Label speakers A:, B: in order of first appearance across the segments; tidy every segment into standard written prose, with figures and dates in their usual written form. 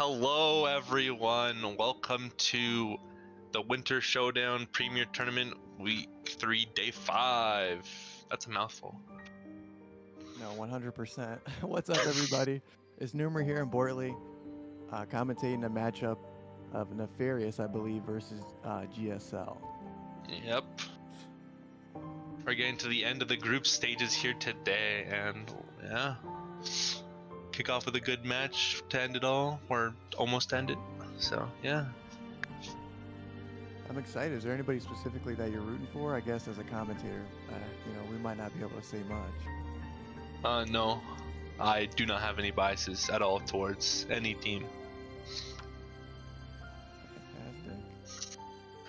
A: Hello, everyone. Welcome to the Winter Showdown Premier Tournament Week 3, Day 5. That's a mouthful.
B: No, 100%. What's up, everybody? It's Numer here in Bortley, commentating a matchup of Nefarious, I believe, versus GSL.
A: Yep. We're getting to the end of the group stages here today, and yeah, kick off with a good match to end it all, or almost end it. So yeah.
B: I'm excited. Is there anybody specifically that you're rooting for? I guess as a commentator, we might not be able to say much.
A: No, I do not have any biases at all towards any team.
B: Fantastic.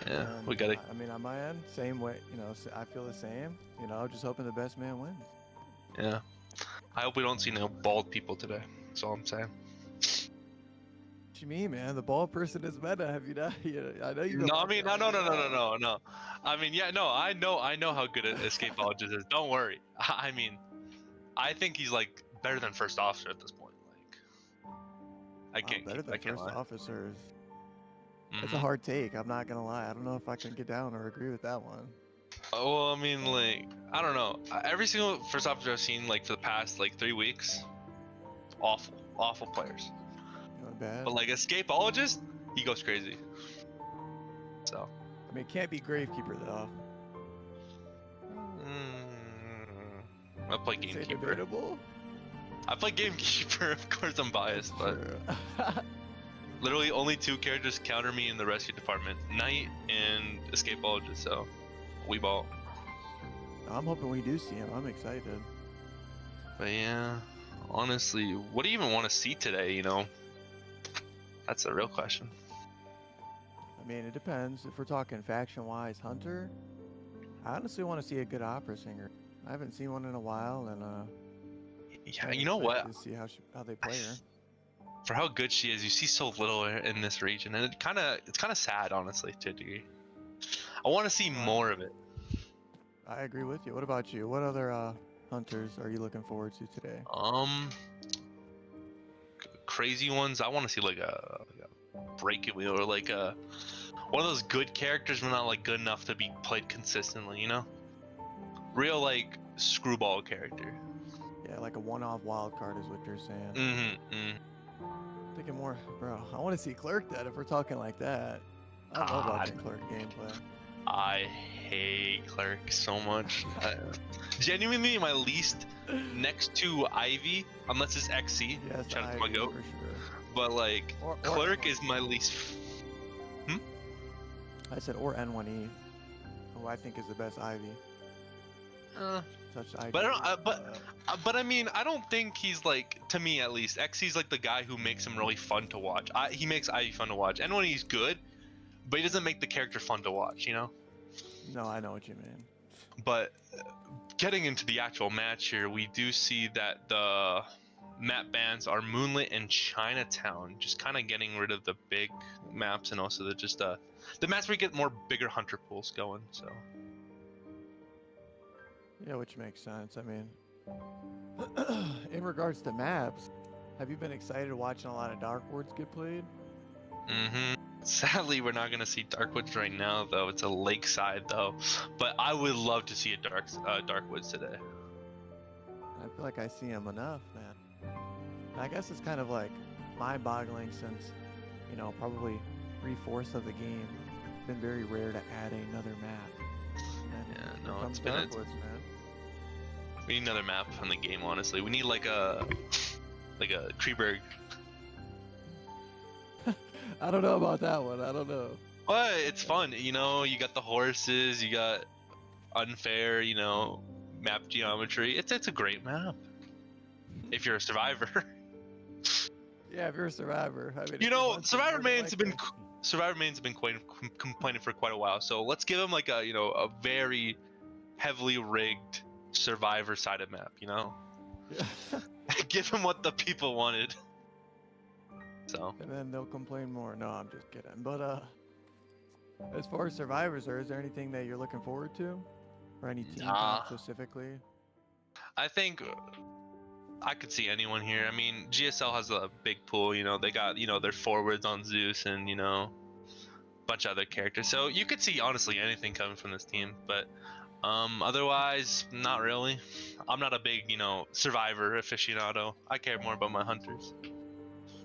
A: Yeah,
B: And,
A: we gotta.
B: I mean, on my end, same way. I feel the same. Just hoping the best man wins.
A: Yeah. I hope we don't see no bald people today. That's all I'm saying.
B: What you mean, man? The bald person is meta. Have you not? I know you.
A: No, I mean, no. I mean, yeah, no, I know how good Escapologist is. Don't worry. I mean, I think he's like better than first officer at this point. Like, I can't.
B: Better than first
A: lie.
B: officers. It's a hard take. I'm not gonna lie. I don't know if I can get down or agree with that one.
A: Oh, well, I mean, like, I don't know. Every single first officer I've seen, like, for the past like 3 weeks, awful players.
B: Not bad.
A: But like Escapologist, he goes crazy. So.
B: I mean, it can't be Gravekeeper though.
A: I play Gamekeeper.
B: Debatable?
A: I play Gamekeeper. Of course, I'm biased, but literally only 2 characters counter me in the rescue department: Knight and Escapologist. So we ball.
B: I'm hoping we do see him. I'm excited.
A: But yeah, honestly, what do you even want to see today? That's the real question.
B: I mean, it depends. If we're talking faction-wise, Hunter, I honestly want to see a good opera singer. I haven't seen one in a while, and
A: yeah, you know what?
B: To see how they play her.
A: For how good she is, you see so little in this region, and it's kind of sad, honestly, to a degree. I want to see more of it.
B: I agree with you. What about you? What other hunters are you looking forward to today?
A: Crazy ones. I want to see like a break-it wheel, or like one of those good characters, but not like good enough to be played consistently. Real like screwball character.
B: Yeah, like a one-off wild card is what you're saying. Thinking more, bro. I want to see Clerk then if we're talking like that. I love watching Clerk gameplay.
A: I hate Clerk so much. Genuinely, my least next to Ivy, unless it's XC.
B: Yes,
A: Shout out to
B: Ivy,
A: my goat.
B: for sure.
A: But like, Clerk is my least.
B: I said or N1E, who I think is the best Ivy. Touch Ivy.
A: But I mean, I don't think he's like, to me at least, XC's like the guy who makes him really fun to watch. He makes Ivy fun to watch, and when he's good, but he doesn't make the character fun to watch.
B: No, I know what you mean.
A: But getting into the actual match here, we do see that the map bans are Moonlit and Chinatown, just kind of getting rid of the big maps, and also the maps where you get more bigger hunter pools going. So.
B: Yeah, which makes sense. I mean, in regards to maps, have you been excited watching a lot of Darkwoods get played?
A: Sadly, we're not going to see Darkwoods right now, though. It's a lakeside, though. But I would love to see a Darkwoods today.
B: I feel like I see them enough, man. I guess it's kind of like mind-boggling since, probably 3/4 of the game, it's been very rare to add another map. And
A: yeah, no, it's
B: been Darkwoods, man.
A: We need another map in the game, honestly. We need like a Kreeberg.
B: I don't know about that one. I don't know.
A: But it's fun, you got the horses, you got unfair, map geometry. It's a great map. If you're a survivor.
B: Yeah, if you're a survivor. I mean,
A: Survivor mains have been complaining for quite a while. So let's give them like a very heavily rigged survivor sided map, Yeah. Give them what the people wanted. So.
B: And then they'll complain more. No, I'm just kidding. But as far as survivors is there anything that you're looking forward to, or any team specifically?
A: I think I could see anyone here. I mean, GSL has a big pool. You know, they got their forwards on Zeus and a bunch of other characters. So you could see honestly anything coming from this team. But otherwise, not really. I'm not a big survivor aficionado. I care more about my hunters.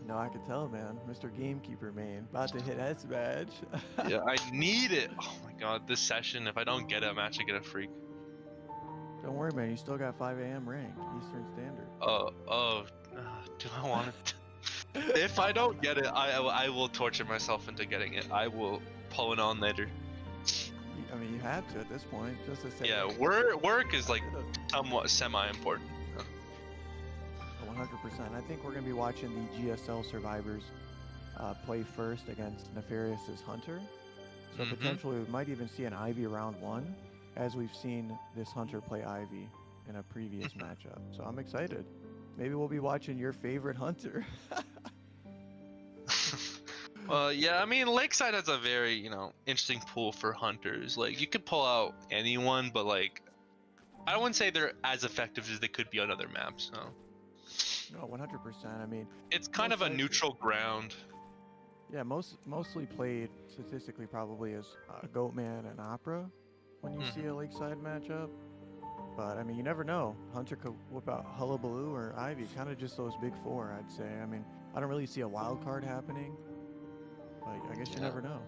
B: No, I could tell, man. Mr. Gamekeeper main about to hit S badge.
A: Yeah, I need it. Oh my god, this session. If I don't get it, I'm actually gonna freak.
B: Don't worry, man. You still got 5 a.m. rank, Eastern Standard.
A: Do I want it? If I don't get it, I will torture myself into getting it. I will pull it on later.
B: I mean, you have to at this point, just to say.
A: Yeah, work is like somewhat semi-important.
B: 100%. I think we're going to be watching the GSL survivors play first against Nefarious's Hunter. So potentially we might even see an Ivy round 1, as we've seen this Hunter play Ivy in a previous matchup. So I'm excited. Maybe we'll be watching your favorite Hunter.
A: Well, yeah, I mean, Lakeside has a very, interesting pool for hunters. Like, you could pull out anyone, but, like, I wouldn't say they're as effective as they could be on other maps, so.
B: No, 100%. I mean,
A: it's kind of a neutral ground.
B: Yeah, mostly played statistically probably as Goatman and Opera when you see a Lakeside matchup. But, I mean, you never know. Hunter could whip out Hullabaloo or Ivy, kind of just those big four, I'd say. I mean, I don't really see a wild card happening. But I guess you never know.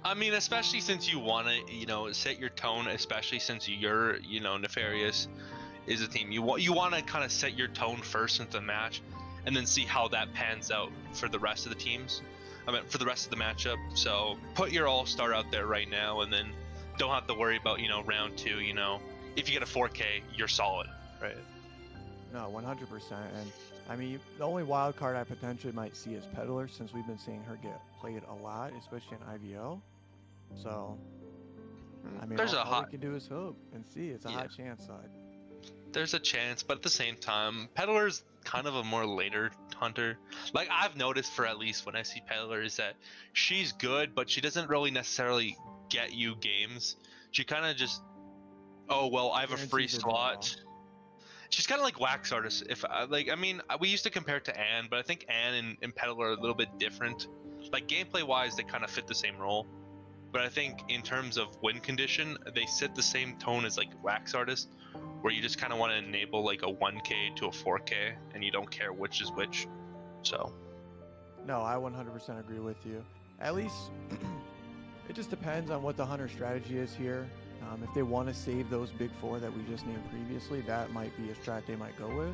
A: I mean, especially since you want to, set your tone, especially since you're, Nefarious is a team. You want to kind of set your tone first into the match and then see how that pans out for the rest of the teams. I mean, for the rest of the matchup. So put your all-star out there right now and then don't have to worry about, round 2, if you get a 4K, you're solid, right?
B: No, 100%. And I mean, the only wild card I potentially might see is Peddler, since we've been seeing her get played a lot, especially in IVO. So, I mean, all we can do is hope and see. It's a hot chance side.
A: There's a chance, but at the same time, Peddler's kind of a more later hunter. Like, I've noticed for at least when I see Peddler is that she's good, but she doesn't really necessarily get you games. She kind of just, oh, well, I have a free slot. She's kind of like Wax Artist. We used to compare it to Anne, but I think Anne and Peddler are a little bit different. Like, gameplay-wise, they kind of fit the same role. But I think in terms of win condition, they set the same tone as, like, Wax Artist, where you just kind of want to enable, like, a 1K to a 4K, and you don't care which is which. So.
B: No, I 100% agree with you. At least, it just depends on what the hunter strategy is here. If they want to save those big four that we just named previously, that might be a strat they might go with.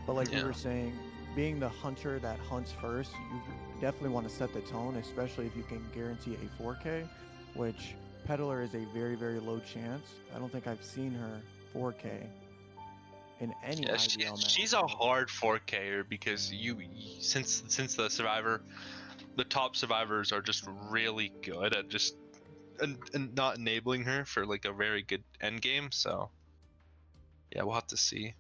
B: But like we were saying, being the hunter that hunts first, you definitely want to set the tone, especially if you can guarantee a 4K, which Peddler is a very, very low chance. I don't think I've seen her 4K in any IVL match.
A: She's a hard 4Ker because since the top survivors are just really good at just and not enabling her for like a very good end game. So yeah, we'll have to see.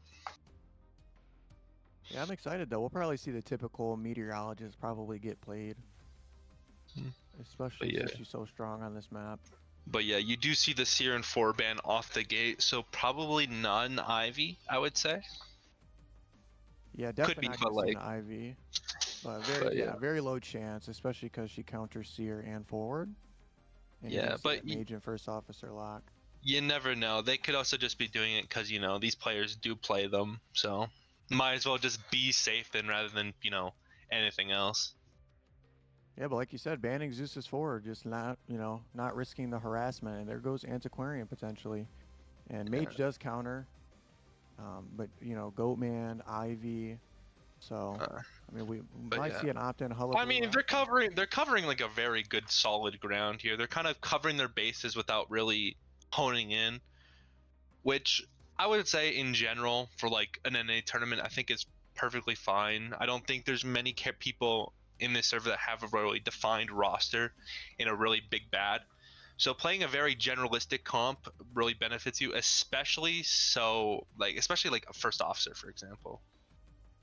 B: Yeah, I'm excited though. We'll probably see the typical meteorologist probably get played, especially since she's so strong on this map.
A: But yeah, you do see the Siren 4 ban off the gate, so probably none Ivy, I would say.
B: Yeah, definitely not like an Ivy, but very low chance, especially because she counters Seer and forward. And but mage and first officer lock.
A: You never know. They could also just be doing it because these players do play them, so might as well just be safe then rather than anything else.
B: Yeah, but like you said, banning Zeus's forward, just not risking the harassment, and there goes Antiquarian potentially, and mage does counter, but Goatman, Ivy. So I mean, we might see an opt-in Hullabaloo.
A: I mean, they're covering like a very good solid ground here. They're kind of covering their bases without really honing in, which I would say in general for like an NA tournament, I think is perfectly fine. I don't think there's many people in this server that have a really defined roster in a really big bad. So playing a very generalistic comp really benefits you, especially like a first officer, for example.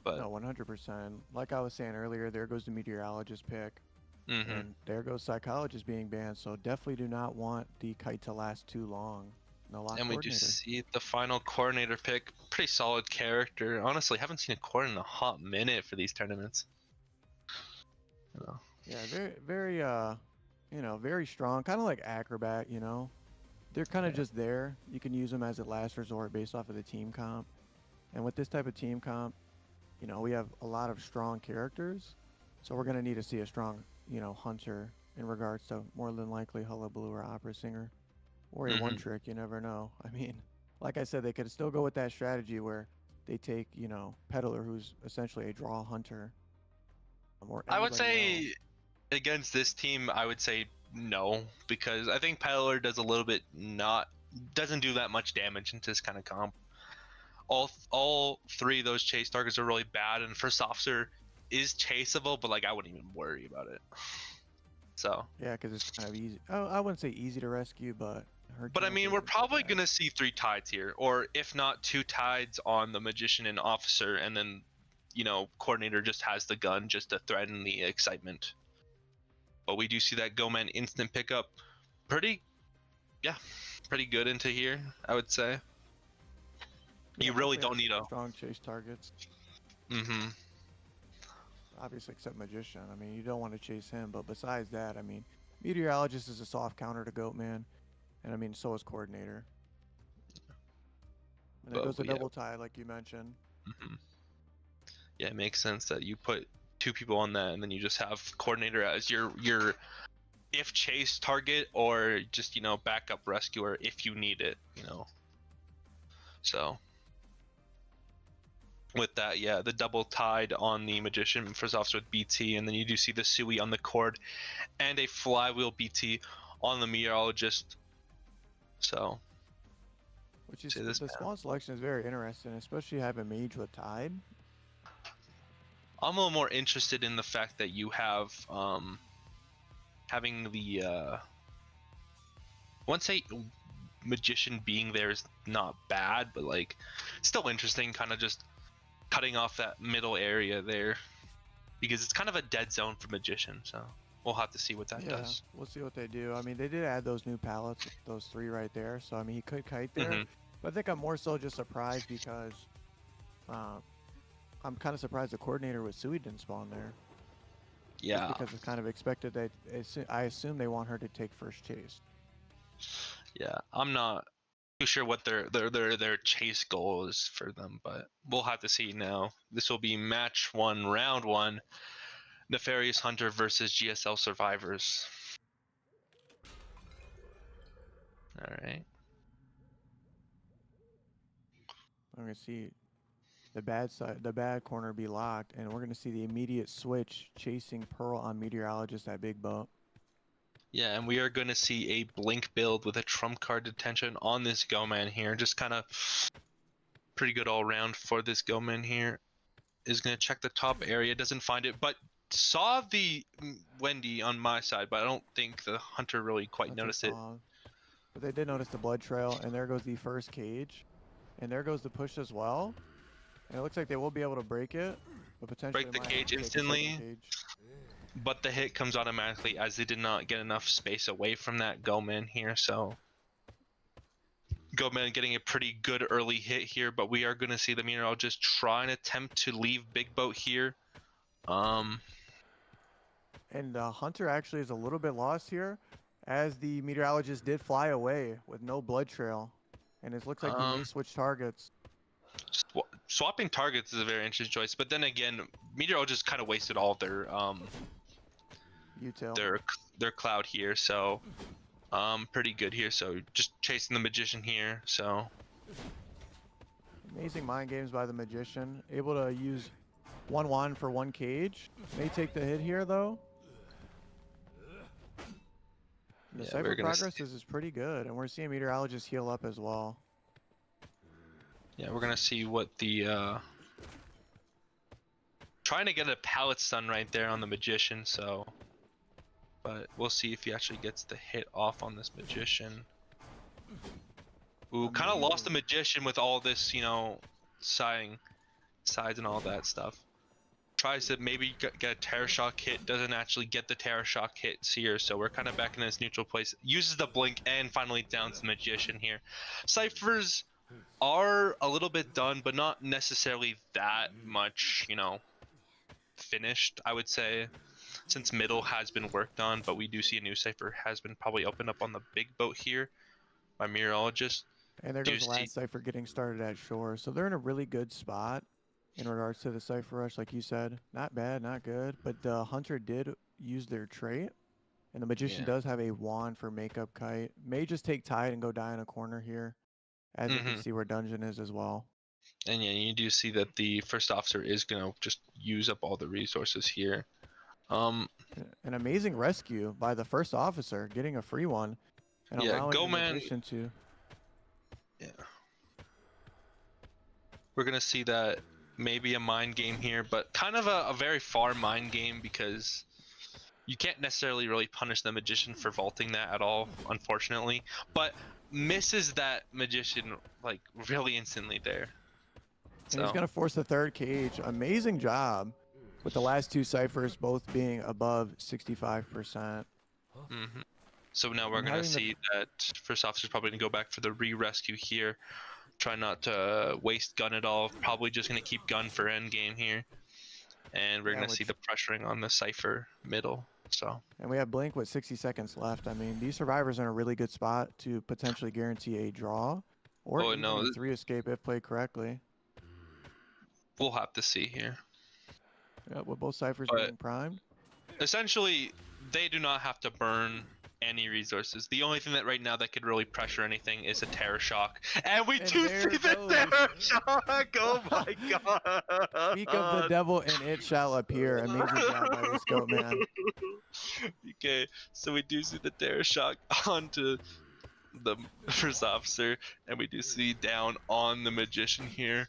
A: But
B: no, 100%. Like I was saying earlier, there goes the meteorologist pick, and there goes psychologist being banned. So definitely do not want the kite to last too long. No lock
A: And we do
B: coordinator.
A: see the final coordinator pick. Pretty solid character. Honestly, haven't seen a cord in a hot minute for these tournaments. You know.
B: Yeah, very you know, very strong. Kind of like acrobat, you know. They're kind of
A: Yeah.
B: just there. You can use them as a last resort based off of the team comp. And with this type of team comp, you know, we have a lot of strong characters. So we're going to need to see a strong, you know, hunter in regards to more than likely Hullabaloo or Opera Singer or a one
A: Hmm.
B: trick. You never know. I mean, like I said, they could still go with that strategy where they take, you know, Peddler, who's essentially a draw hunter, or
A: I would
B: anybody else.
A: say against this team, I would say no, because I think Peddler does a little bit not doesn't do that much damage into this kind of comp. All three of those chase targets are really bad, and first officer is chaseable, but like I wouldn't even worry about it. So,
B: Yeah, because it's kind of easy. Oh, I wouldn't say easy to rescue, but her
A: but I mean,
B: chances
A: we're
B: isn't so
A: probably
B: bad.
A: gonna see 3 tides here, or if not 2 tides on the magician and officer, and then coordinator just has the gun just to threaten the excitement. But we do see that Go Man instant pickup, pretty yeah, pretty good into here, I would say.
B: Yeah,
A: You really
B: definitely
A: don't
B: has
A: need a.
B: strong chase targets.
A: Mm-hmm.
B: Obviously, except Magician. I mean, you don't want to chase him, but besides that, I mean, Meteorologist is a soft counter to Goatman, and I mean, so is Coordinator. And there
A: But
B: goes the
A: yeah,
B: double tie, like you mentioned.
A: hmm yeah, it makes sense that you put 2 people on that, and then you just have coordinator as your if chase target, or just backup rescuer if you need it. So with that, yeah, the double tied on the magician first off with BT, and then you do see the Sui on the cord and a flywheel BT on the meteorologist. So
B: Which is
A: see this
B: the
A: man.
B: spawn selection is very interesting, especially having Mage with Tide.
A: I'm a little more interested in the fact that you have having the I wouldn't say magician being there is not bad, but like still interesting, kind of just cutting off that middle area there, because it's kind of a dead zone for magician. So we'll have to see what that
B: Yeah,
A: does.
B: we'll see what they do. I mean, they did add those new pallets, those 3 right there. So I mean, he could kite there,
A: Hmm.
B: but I think I'm more so just surprised because uh, I'm kind of surprised the Coordinator with Sui didn't spawn there. Just
A: Yeah,
B: because it's kind of expected that I assume they want her to take first chase.
A: yeah. I'm not too sure what their chase goal is for them, but we'll have to see now. This will be match 1, round 1. Nefarious Hunter versus GSL Survivors. All right.
B: I'm gonna see the bad side, the bad corner be locked, and we're gonna see the immediate switch chasing Pearl on Meteorologist at Big Boat.
A: Yeah, and we are going to see a blink build with a trump card detention on this Go Man here. Just kind of pretty good all around for this Go Man here. Is going to check the top area, doesn't find it, but saw the Wendy on my side, but I don't think the Hunter really quite
B: Hunter
A: noticed it.
B: saw, but they did notice the blood trail, and there goes the first cage, and there goes the push as well. And it looks like they will be able to break it, but potentially
A: Break the
B: might have
A: cage
B: to take a second
A: instantly,
B: cage.
A: but the hit comes automatically as they did not get enough space away from that Go Man here, so Go Man getting a pretty good early hit here, but we are going to see the meteorologist try and attempt to leave Big Boat here.
B: And Hunter actually is a little bit lost here, as the Meteorologist did fly away with no blood trail, and it looks like he may
A: Um,
B: switch targets.
A: Swapping targets is a very interesting choice, but then again, meteorologists kind of wasted all
B: Util.
A: their their cloud here, so pretty good here. So just chasing the magician here. So
B: Amazing mind games by the Magician, able to use 1-1 for 1 cage. May take the hit here though. And the
A: yeah,
B: Cypher
A: we're gonna
B: progress is pretty good, and we're seeing Meteorologist heal up as well.
A: see what the trying to get a pallet stun right there on the magician. So, but we'll see if he actually gets the hit off on this magician. Ooh, kind of lost the
B: Amazing.
A: magician with all this, sides and all that stuff. tries to maybe get a Terror Shock hit, doesn't actually get the Terror Shock hits here, so we're kind of back in this neutral place. Uses the blink and finally downs the Magician here. Ciphers are a little bit done, but not necessarily that much, you know, finished, I would say, since middle has been worked on, but we do see a new cipher has been probably opened up on the big boat here by Meteorologist.
B: And there
A: Do
B: goes the
A: see-
B: last cipher getting started at shore. So they're in a really good spot in regards to the cipher rush, like you said. Not bad, not good. But the hunter did use their trait. And the magician
A: Yeah.
B: does have a wand for makeup kite. May just take tide and go die in a corner here. As you can see where dungeon is as well.
A: And yeah, you do see that the first officer is gonna just use up all the resources here.
B: An amazing rescue by the first officer, getting a free one. And
A: Yeah,
B: allowing
A: Go
B: the
A: Man.
B: magician to...
A: Yeah. We're gonna see that maybe a mind game here, but kind of a very far mind game because you can't necessarily really punish the magician for vaulting that at all, unfortunately. But misses that magician like really instantly there.
B: And he's going to force the third cage. Amazing job with the last two ciphers both being above 65%.
A: So now we're going to see that first officer's probably going to go back for the re-rescue here. Try not to waste gun at all. Probably just going to keep gun for endgame here. And we're going to see the pressuring on the cipher middle. So.
B: And we have Blink with 60 seconds left. I mean, these survivors are in a really good spot to potentially guarantee a draw or even a 3 escape if played correctly.
A: We'll have to see here.
B: Yeah, with both ciphers being primed.
A: Essentially, they do not have to burn any resources. The only thing that right now that could really pressure anything is a Terror Shock. And we do see the Terror Shock! Oh my god!
B: Speak of the devil and it shall appear. Amazing job by this Goat Man.
A: Okay, so we do see the Terror Shock onto the first officer, and we do see down on the magician here.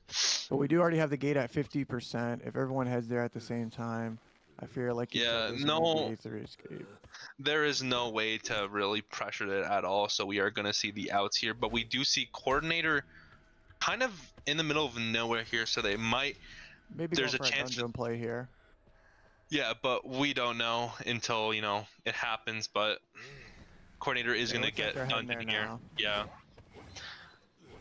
B: But we do already have the gate at 50%. If everyone heads there at the same time, I fear like you said,
A: no,
B: escape.
A: There is no way to really pressure it at all, so we are going to see the outs here. But we do see Coordinator kind of in the middle of nowhere here, so they might...
B: Maybe there's a chance dungeon play here.
A: Yeah, but we don't know until, you know, it happens, but... Coordinator is going to get dungeon here. Yeah.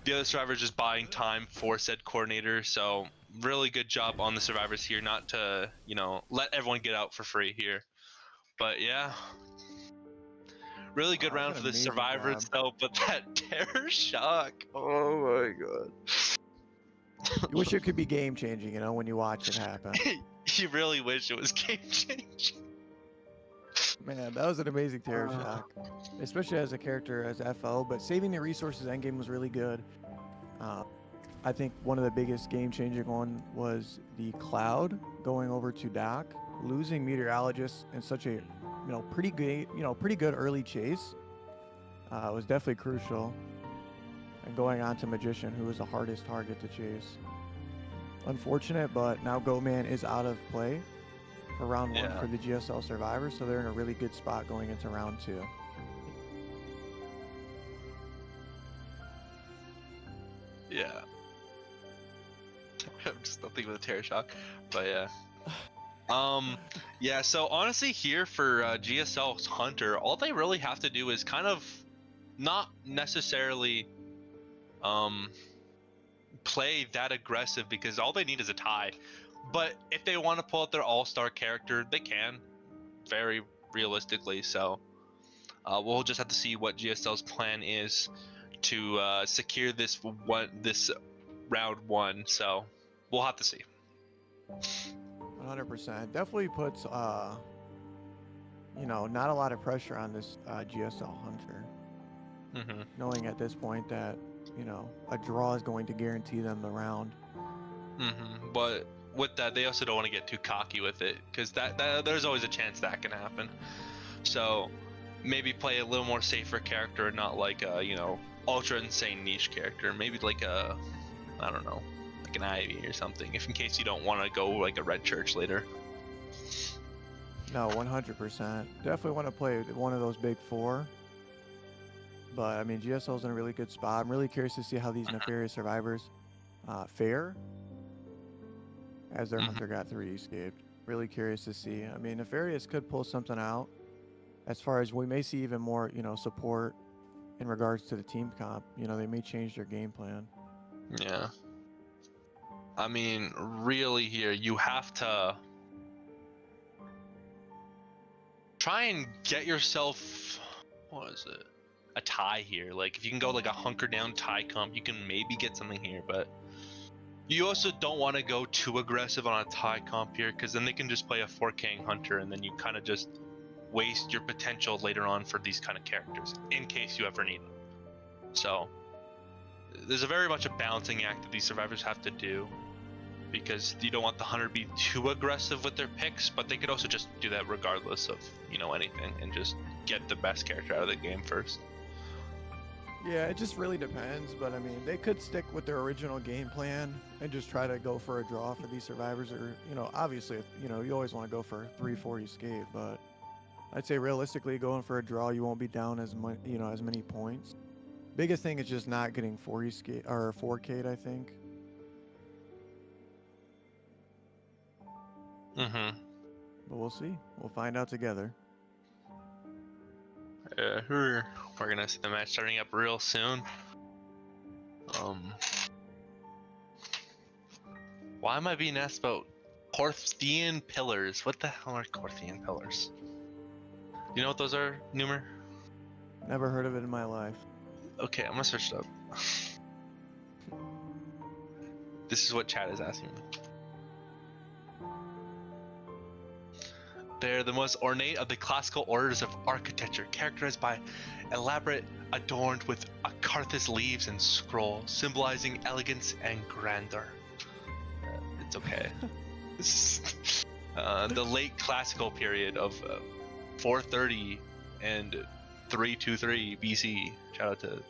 A: The other survivors just buying time for said Coordinator, so really good job on the survivors here not to, you know, let everyone get out for free here. But yeah. Really good round for the survivors though, but that Terror Shock. Oh my god.
B: You wish it could be game changing, you know, when you watch it happen.
A: You really wish it was game changing.
B: Man, that was an amazing Terror Shock, especially as a character as FO, but saving the resources endgame was really good. I think one of the biggest game-changing one was the Cloud going over to Doc, losing Meteorologist in such a, pretty good early chase. Was definitely crucial. And going on to Magician, who was the hardest target to chase. Unfortunate, but now Goatman is out of play for round 1 for the GSL survivors, so they're in a really good spot going into round 2.
A: Yeah. I'm just not thinking of the Terror Shock, but yeah. Yeah, so honestly here for GSL's Hunter, all they really have to do is kind of not necessarily play that aggressive, because all they need is a tie. But if they want to pull out their all-star character, they can, very realistically. So we'll just have to see what GSL's plan is to secure this round 1. So we'll have to see.
B: 100%. Definitely puts not a lot of pressure on this GSL Hunter. Knowing at this point that a draw is going to guarantee them the round.
A: But with that, they also don't want to get too cocky with it, because that there's always a chance that can happen. So maybe play a little more safer character, not like a ultra insane niche character. Maybe like a, I don't know, like an IDV or something, if in case you don't want to go like a red church later.
B: No, 100%. Definitely want to play one of those big 4. But I mean, GSL's in a really good spot. I'm really curious to see how these nefarious survivors fare. as their
A: Mhm.
B: hunter got 3 escaped. Really curious to see. I mean, Nefarious could pull something out as far as we may see even more, support in regards to the team comp. They may change their game plan.
A: Yeah. I mean, really here, you have to try and get yourself, what is it? A tie here. Like, if you can go like a hunker down tie comp, you can maybe get something here, but you also don't want to go too aggressive on a tie comp here, because then they can just play a 4K hunter, and then you kind of just waste your potential later on for these kind of characters, in case you ever need them. So, there's a very much a balancing act that these survivors have to do, because you don't want the hunter to be too aggressive with their picks, but they could also just do that regardless of, anything, and just get the best character out of the game first.
B: Yeah, it just really depends, but I mean, they could stick with their original game plan and just try to go for a draw for these survivors, or, obviously, you always want to go for 3-4 escape, but I'd say realistically going for a draw, you won't be down as much, as many points. Biggest thing is just not getting 4 escape or 4K'd, I think.
A: Mm-hmm.
B: But we'll see. We'll find out together.
A: We're gonna see the match starting up real soon. Why am I being asked about Corthian pillars? What the hell are Corthian pillars? You know what those are, Numer?
B: Never heard of it in my life.
A: Okay, I'm gonna search it up. This is what chat is asking me. They're the most ornate of the classical orders of architecture, characterized by elaborate, adorned with acanthus leaves and scroll, symbolizing elegance and grandeur. It's okay. The late classical period of 430 and 323 BC. Shout out to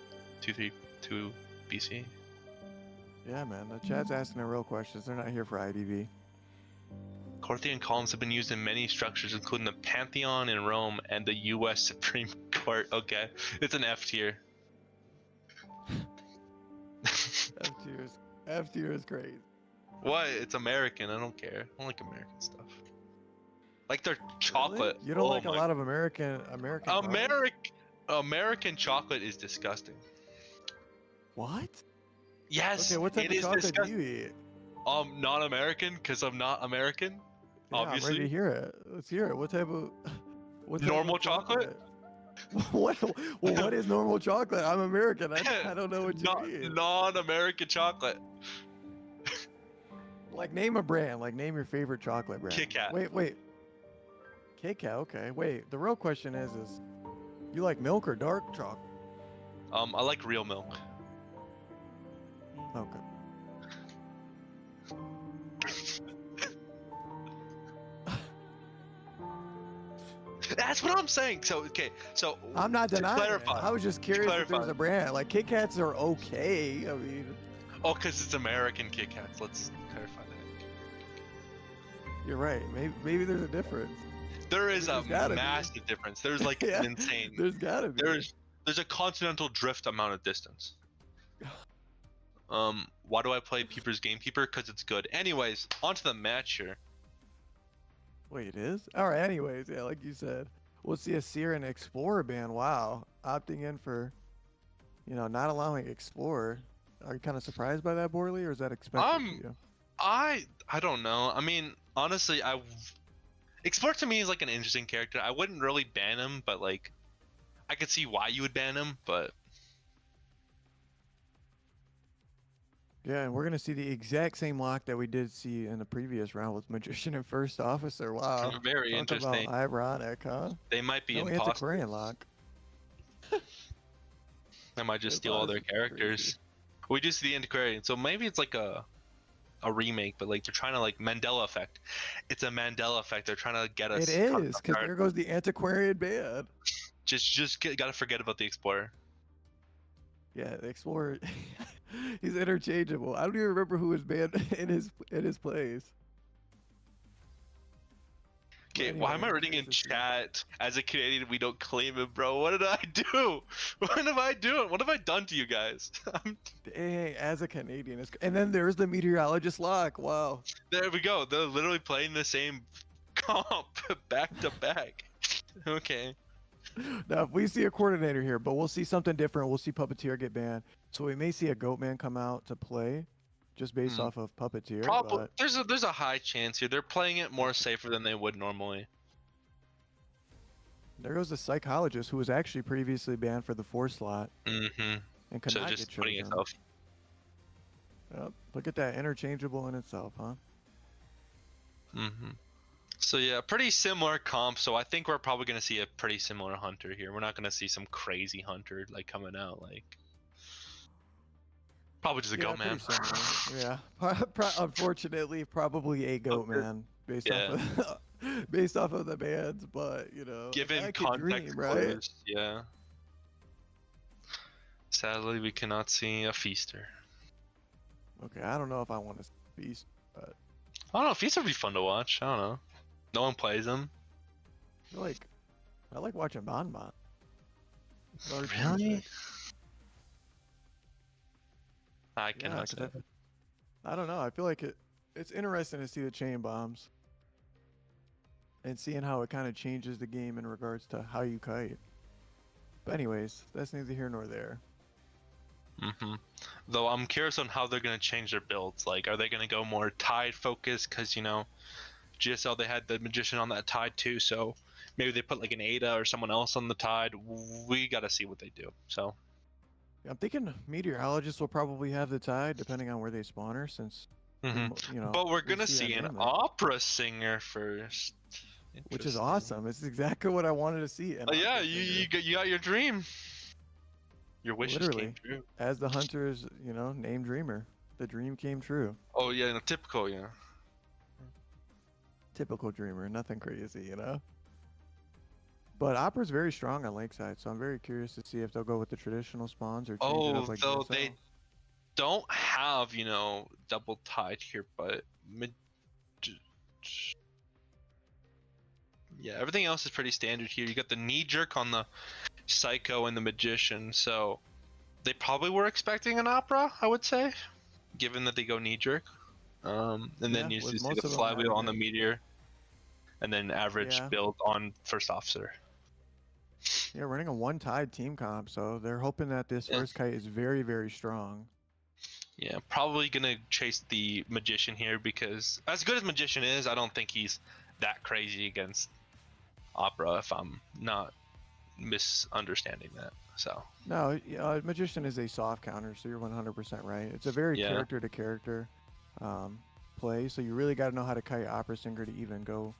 A: 232 BC.
B: Yeah, man. The chat's asking the real questions. They're not here for IDV.
A: Corthian columns have been used in many structures, including the Pantheon in Rome and the U.S. Supreme Court. Okay, it's an F tier.
B: F tier is great.
A: What? It's American. I don't care. I don't like American stuff. Like their chocolate.
B: Really? You don't like a lot of American
A: American chocolate is disgusting.
B: What?
A: Yes.
B: Okay, what type of chocolate do you eat?
A: Not American, because I'm not American.
B: Yeah,
A: obviously.
B: I'm ready to hear it. Let's hear it. What type of
A: normal chocolate?
B: What is normal chocolate? I'm American. I don't know what you mean.
A: Non-American chocolate.
B: Like, name a brand. Like, name your favorite chocolate brand.
A: Kit Kat.
B: Wait. Kit Kat. Okay. Wait. The real question is you like milk or dark chocolate?
A: I like real milk.
B: Okay.
A: That's what I'm saying. So
B: I'm not denying it.
A: clarify,
B: I was just curious if there's a brand. Like, Kit Kats are okay. I mean,
A: because it's American Kit Kats. Let's clarify that.
B: You're right. Maybe there's a difference.
A: There is a massive difference. There's like
B: Yeah,
A: an insane.
B: There's gotta be.
A: There's a continental drift amount of distance. Why do I play Peeper's Gamekeeper? Because it's good. Anyways, onto the match here.
B: Wait, it is? All right. Anyways, yeah, like you said, we'll see a Seer and Explorer ban. Wow, opting in for, not allowing Explorer. Are you kind of surprised by that, Borley, or is that expected to you?
A: I don't know. I mean, honestly, Explorer to me is like an interesting character. I wouldn't really ban him, but like, I could see why you would ban him, but.
B: Yeah, and we're going to see the exact same lock that we did see in the previous round with Magician and First Officer. Wow.
A: Very
B: Talk
A: interesting.
B: About ironic, huh?
A: They might be
B: no
A: impossible.
B: Antiquarian lock.
A: They might just steal all their characters.
B: Crazy.
A: We do see the Antiquarian, so maybe it's like a remake, but like they're trying to like Mandela effect. It's a Mandela effect. They're trying to get us.
B: It is, because there goes the Antiquarian ban.
A: Gotta forget about the Explorer.
B: Yeah, the Explorer, he's interchangeable. I don't even remember who was banned in his place.
A: Okay,
B: Anyway,
A: why am I
B: I'm
A: reading in
B: curious to see.
A: chat? As a Canadian, we don't claim it, bro. What did I do? What am I doing? What have I done to you guys?
B: Dang, as a Canadian, and then there's the meteorologist lock. Wow.
A: There we go. They're literally playing the same comp back to back. Okay.
B: Now, if we see a coordinator here, but we'll see something different. We'll see Puppeteer get banned. So we may see a Goatman come out to play just based off of Puppeteer.
A: Probably
B: But
A: there's a high chance here. They're playing it more safer than they would normally.
B: there goes the psychologist who was actually previously banned for the 4 slot
A: Mm-hmm.
B: and could
A: So
B: not
A: just
B: get
A: putting
B: chosen.
A: yourself.
B: Yep. Look at that, interchangeable in itself, huh?
A: Mm-hmm. So yeah, pretty similar comp. So I think we're probably gonna see a pretty similar hunter here. We're not gonna see some crazy hunter like coming out like. Probably just a goat man.
B: pretty similar. Yeah. Unfortunately, probably a Goatman based
A: Yeah.
B: off of based off of the bands, but you know,
A: Given
B: I could
A: context
B: dream, right?
A: clues, yeah. Sadly, we cannot see a feaster.
B: Okay, I don't know if I want to beast, but
A: I don't know. Feaster would be fun to watch. I don't know. No one plays them.
B: I like watching Bon Bon.
A: Really? I
B: Yeah,
A: cannot say.
B: I don't know. I feel like it's interesting to see the chain bombs and seeing how it kind of changes the game in regards to how you kite. But anyways, that's neither here nor there.
A: Mm-hmm. Though I'm curious on how they're gonna change their builds. Like, are they gonna go more tide focused? Because you know, GSL they had the magician on that tide too, so maybe they put like an Ada or someone else on the tide. We gotta see what they do. So.
B: I'm thinking meteorologists will probably have the tide depending on where they spawn her, since you know.
A: But we're
B: we
A: gonna
B: see
A: see
B: that
A: an
B: name.
A: opera singer first.
B: Which is
A: Interesting.
B: awesome. It's exactly what I wanted to see. An
A: Yeah,
B: opera
A: you
B: singer.
A: got your dream. Your wishes
B: Literally,
A: came true.
B: as the hunter's, you know, name dreamer. The dream came true.
A: Oh yeah, no, typical, yeah.
B: Typical dreamer, nothing crazy, you know. But Opera's very strong on Lakeside, so I'm very curious to see if they'll go with the traditional spawns or change it up like
A: though
B: GSL.
A: they don't have, you know, double tide here, but yeah, everything else is pretty standard here. You got the knee jerk on the Psycho and the Magician, so they probably were expecting an opera, I would say, given that they go knee jerk. And then you
B: with
A: see
B: most
A: the
B: of them
A: flywheel
B: having
A: on the
B: it.
A: meteor, and then average
B: Yeah.
A: build on first officer.
B: Yeah, running a one tide team comp, so they're hoping that this
A: Yeah.
B: first kite is very, very strong.
A: Yeah, probably gonna chase the Magician here because as good as Magician is, I don't think he's that crazy against Opera if I'm not misunderstanding that. So
B: No, Magician is a soft counter, so you're 100% right. It's a very
A: Yeah.
B: character to character play, so you really got to know how to kite Opera Singer to even go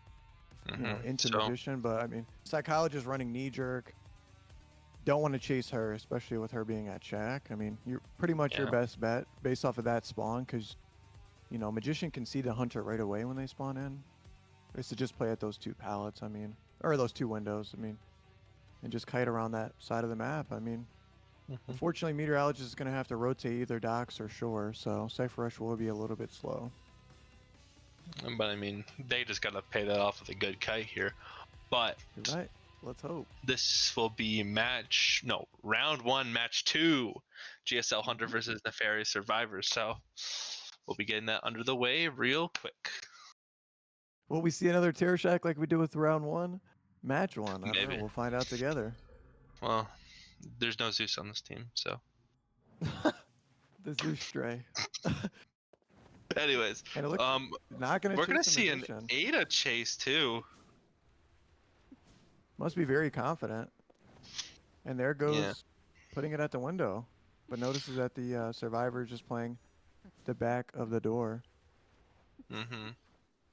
B: you know, into
A: So,
B: Magician. But I mean, Psychologist running knee jerk. Don't want to chase her, especially with her being at Shack. I mean, you're pretty much your
A: Yeah.
B: best bet based off of that spawn, because you know Magician can see the hunter right away when they spawn in. Is to just play at those 2 pallets. I mean, or those 2 windows. I mean, and just kite around that side of the map. I mean, unfortunately, Meteorologist is going to have to rotate either docks or shore, so Cypher Rush will be a little bit slow.
A: but I mean, they just gotta pay that off with a good kite here. But
B: You're right. Let's hope.
A: this will be round 1, match 2, GSL Hunter versus Nefarious Survivors. So we'll be getting that under the way real quick.
B: Will we see another Terror Shack like we did with round 1? Match 1. I don't
A: Maybe.
B: know. We'll find out together.
A: Well, there's no Zeus on this team, so.
B: The Zeus stray.
A: Anyways,
B: And it looks not gonna
A: we're gonna
B: chase the
A: see an
B: Magician.
A: Ada chase too.
B: Must be very confident. And there goes putting it at the window. But notices that the survivor is just playing the back of the door.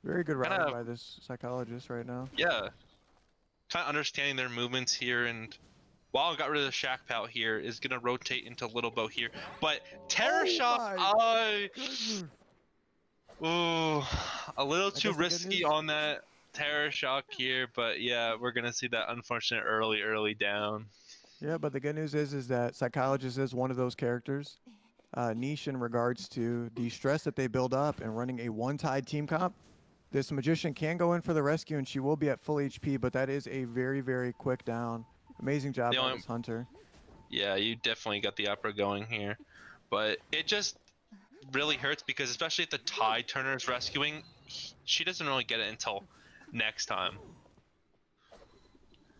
B: Very good round by this psychologist right now.
A: Yeah. Kind of understanding their movements here, and Wild got rid of the Shack Pout here, is gonna rotate into Little Bow here. But Terror Shock,
B: Goodness.
A: ooh, a little too
B: guess the good
A: risky
B: news-
A: on that Terror Shock here, but yeah, we're gonna see that unfortunate early down.
B: Yeah, but the good news is that psychologist is one of those characters. Niche in regards to the stress that they build up and running a one-tide team comp. This magician can go in for the rescue, and she will be at full HP, but that is a very, very quick down. Amazing job by this hunter.
A: Yeah, you definitely got the opera going here, but it just really hurts because especially if the tide turner is rescuing, she doesn't really get it until next time.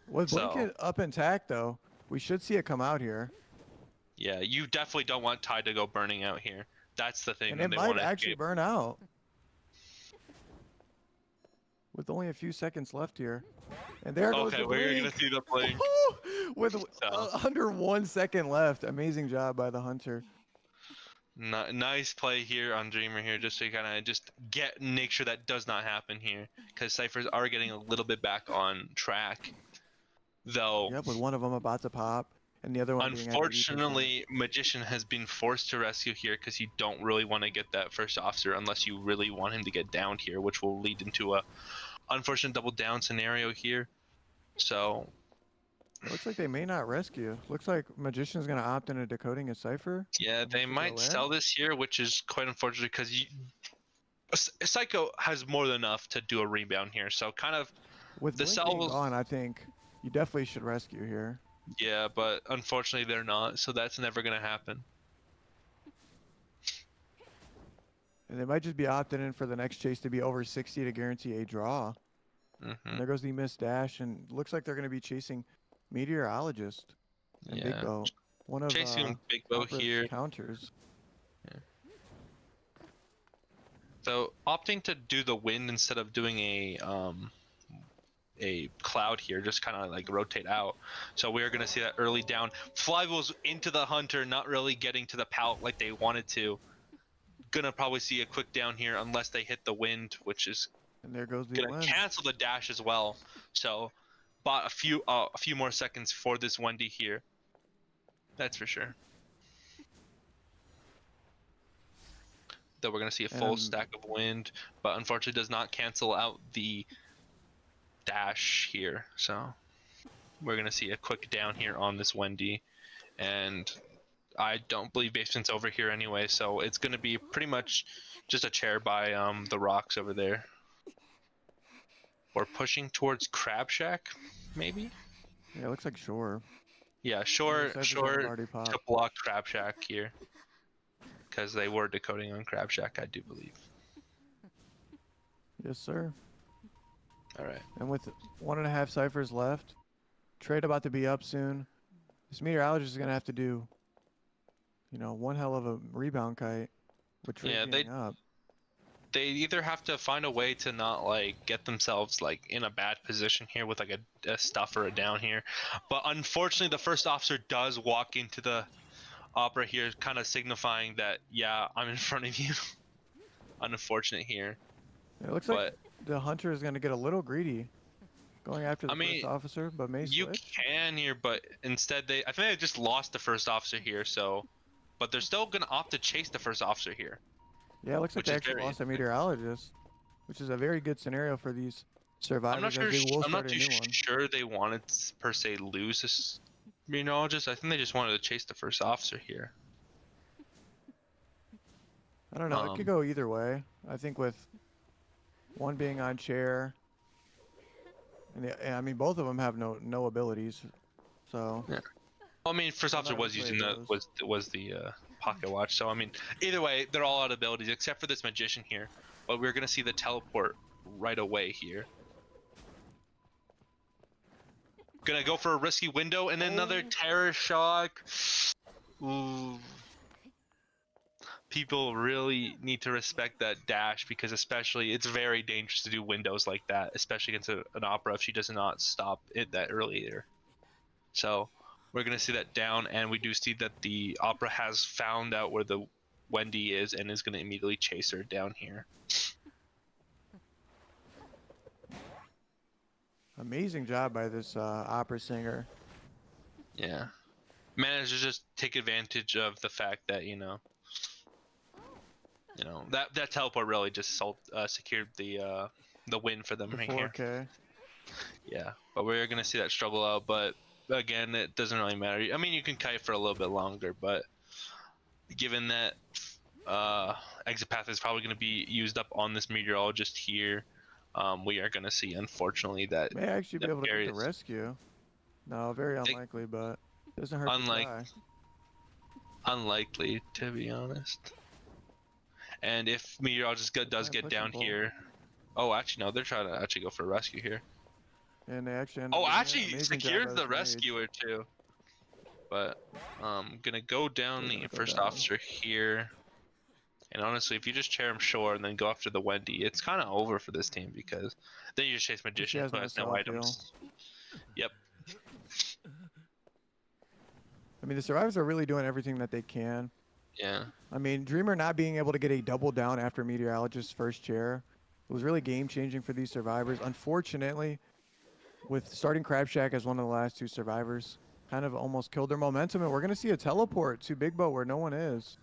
B: With Blanket up intact, though, we should see it come out here.
A: Yeah, you definitely don't want tide to go burning out here. That's the thing.
B: And it might actually burn out. With only a few seconds left here. And there goes the blink.
A: Okay, we're going to see the blink.
B: With under 1 second left. Amazing job by the hunter.
A: Nice play here on Dreamer here, just to kind of make sure that does not happen here, because Cyphers are getting a little bit back on track, though.
B: Yep, with one of them about to pop, and the other one.
A: Unfortunately, Magician has been forced to rescue here because you don't really want to get that first officer unless you really want him to get downed here, which will lead into a unfortunate double down scenario here. So.
B: It looks like they may not rescue. Looks like Magician's going to opt into decoding a Cypher.
A: Yeah, they might sell this here, which is quite unfortunate because Psycho has more than enough to do a rebound here. So kind of
B: with the cell gone, I think you definitely should rescue here.
A: Yeah, but unfortunately they're not, so that's never going to happen.
B: And they might just be opting in for the next chase to be over 60 to guarantee a draw. And there goes the missed dash, and looks like they're going to be chasing Meteorologist and Big Bow. One of
A: chasing Big Bow here.
B: Counters.
A: Yeah. So opting to do the wind instead of doing a cloud here, just kind of like rotate out. So we're gonna see that early down. Flyballs into the hunter, not really getting to the pallet like they wanted to. Gonna probably see a quick down here unless they hit the wind, which is
B: and there goes the
A: gonna cancel the dash as well. So. Bought a few more seconds for this Wendy here. That's for sure. Though we're gonna see a full stack of wind, but unfortunately does not cancel out the dash here. So we're gonna see a quick down here on this Wendy, and I don't believe basement's over here anyway. So it's gonna be pretty much just a chair by the rocks over there. Or pushing towards Crab Shack, maybe?
B: Yeah, it looks like Shore.
A: Yeah, Shore to block Crab Shack here. Because they were decoding on Crab Shack, I do believe.
B: Yes, sir.
A: Alright.
B: And with 1.5 ciphers left, trade about to be up soon. This meteorologist is going to have to do, you know, one hell of a rebound kite with trade being up.
A: They either have to find a way to not like get themselves like in a bad position here with like a stuff or a down here, but unfortunately the first officer does walk into the opera here, kind of signifying that yeah, I'm in front of you. Unfortunate here.
B: It looks like the hunter is going to get a little greedy, going after the first officer, but may switch.
A: You can here, but instead I think they just lost the first officer here, so, but they're still going to opt to chase the first officer here.
B: Yeah, it looks like they actually lost a meteorologist, which is a very good scenario for these survivors.
A: I'm not too sure they wanted per se lose this meteorologist. I think they just wanted to chase the first officer here.
B: I don't know. It could go either way. I think with one being on chair, and I mean both of them have no abilities, so.
A: Yeah. Well, I mean, first officer was using the pocket watch, so I mean, either way, they're all out of abilities except for this magician here. But we're gonna see the teleport right away here. Gonna go for a risky window and another terror shock. Ooh. People really need to respect that dash because especially it's very dangerous to do windows like that, especially against an opera if she does not stop it that earlier. So we're going to see that down, and we do see that the opera has found out where the Wendy is and is going to immediately chase her down here.
B: Amazing job by this opera singer.
A: Yeah. Managed to just take advantage of the fact that, you know, that teleport really just secured the win for them right here. Yeah, but we're going to see that struggle out, but again, it doesn't really matter. I mean, you can kite for a little bit longer, but given that exit path is probably going to be used up on this meteorologist here, we are going to see, unfortunately, that
B: May actually be able to get the
A: nefarious,
B: rescue. No, very unlikely, but doesn't hurt to try.
A: unlikely to be honest. And if Meteorologist does get down here, oh, actually no, they're trying to actually go for a rescue here.
B: And they actually
A: Oh, actually secures the rescuer too. But gonna go down the first officer here. And honestly, if you just chair him short and then go after the Wendy, it's kind of over for this team because then you just chase Magician who has no items. Yep.
B: I mean, the survivors are really doing everything that they can.
A: Yeah.
B: I mean, Dreamer not being able to get a double down after Meteorologist's first chair was really game-changing for these survivors. Unfortunately, with starting Crab Shack as one of the last two survivors, kind of almost killed their momentum, and we're going to see a teleport to Big Boat where no one is.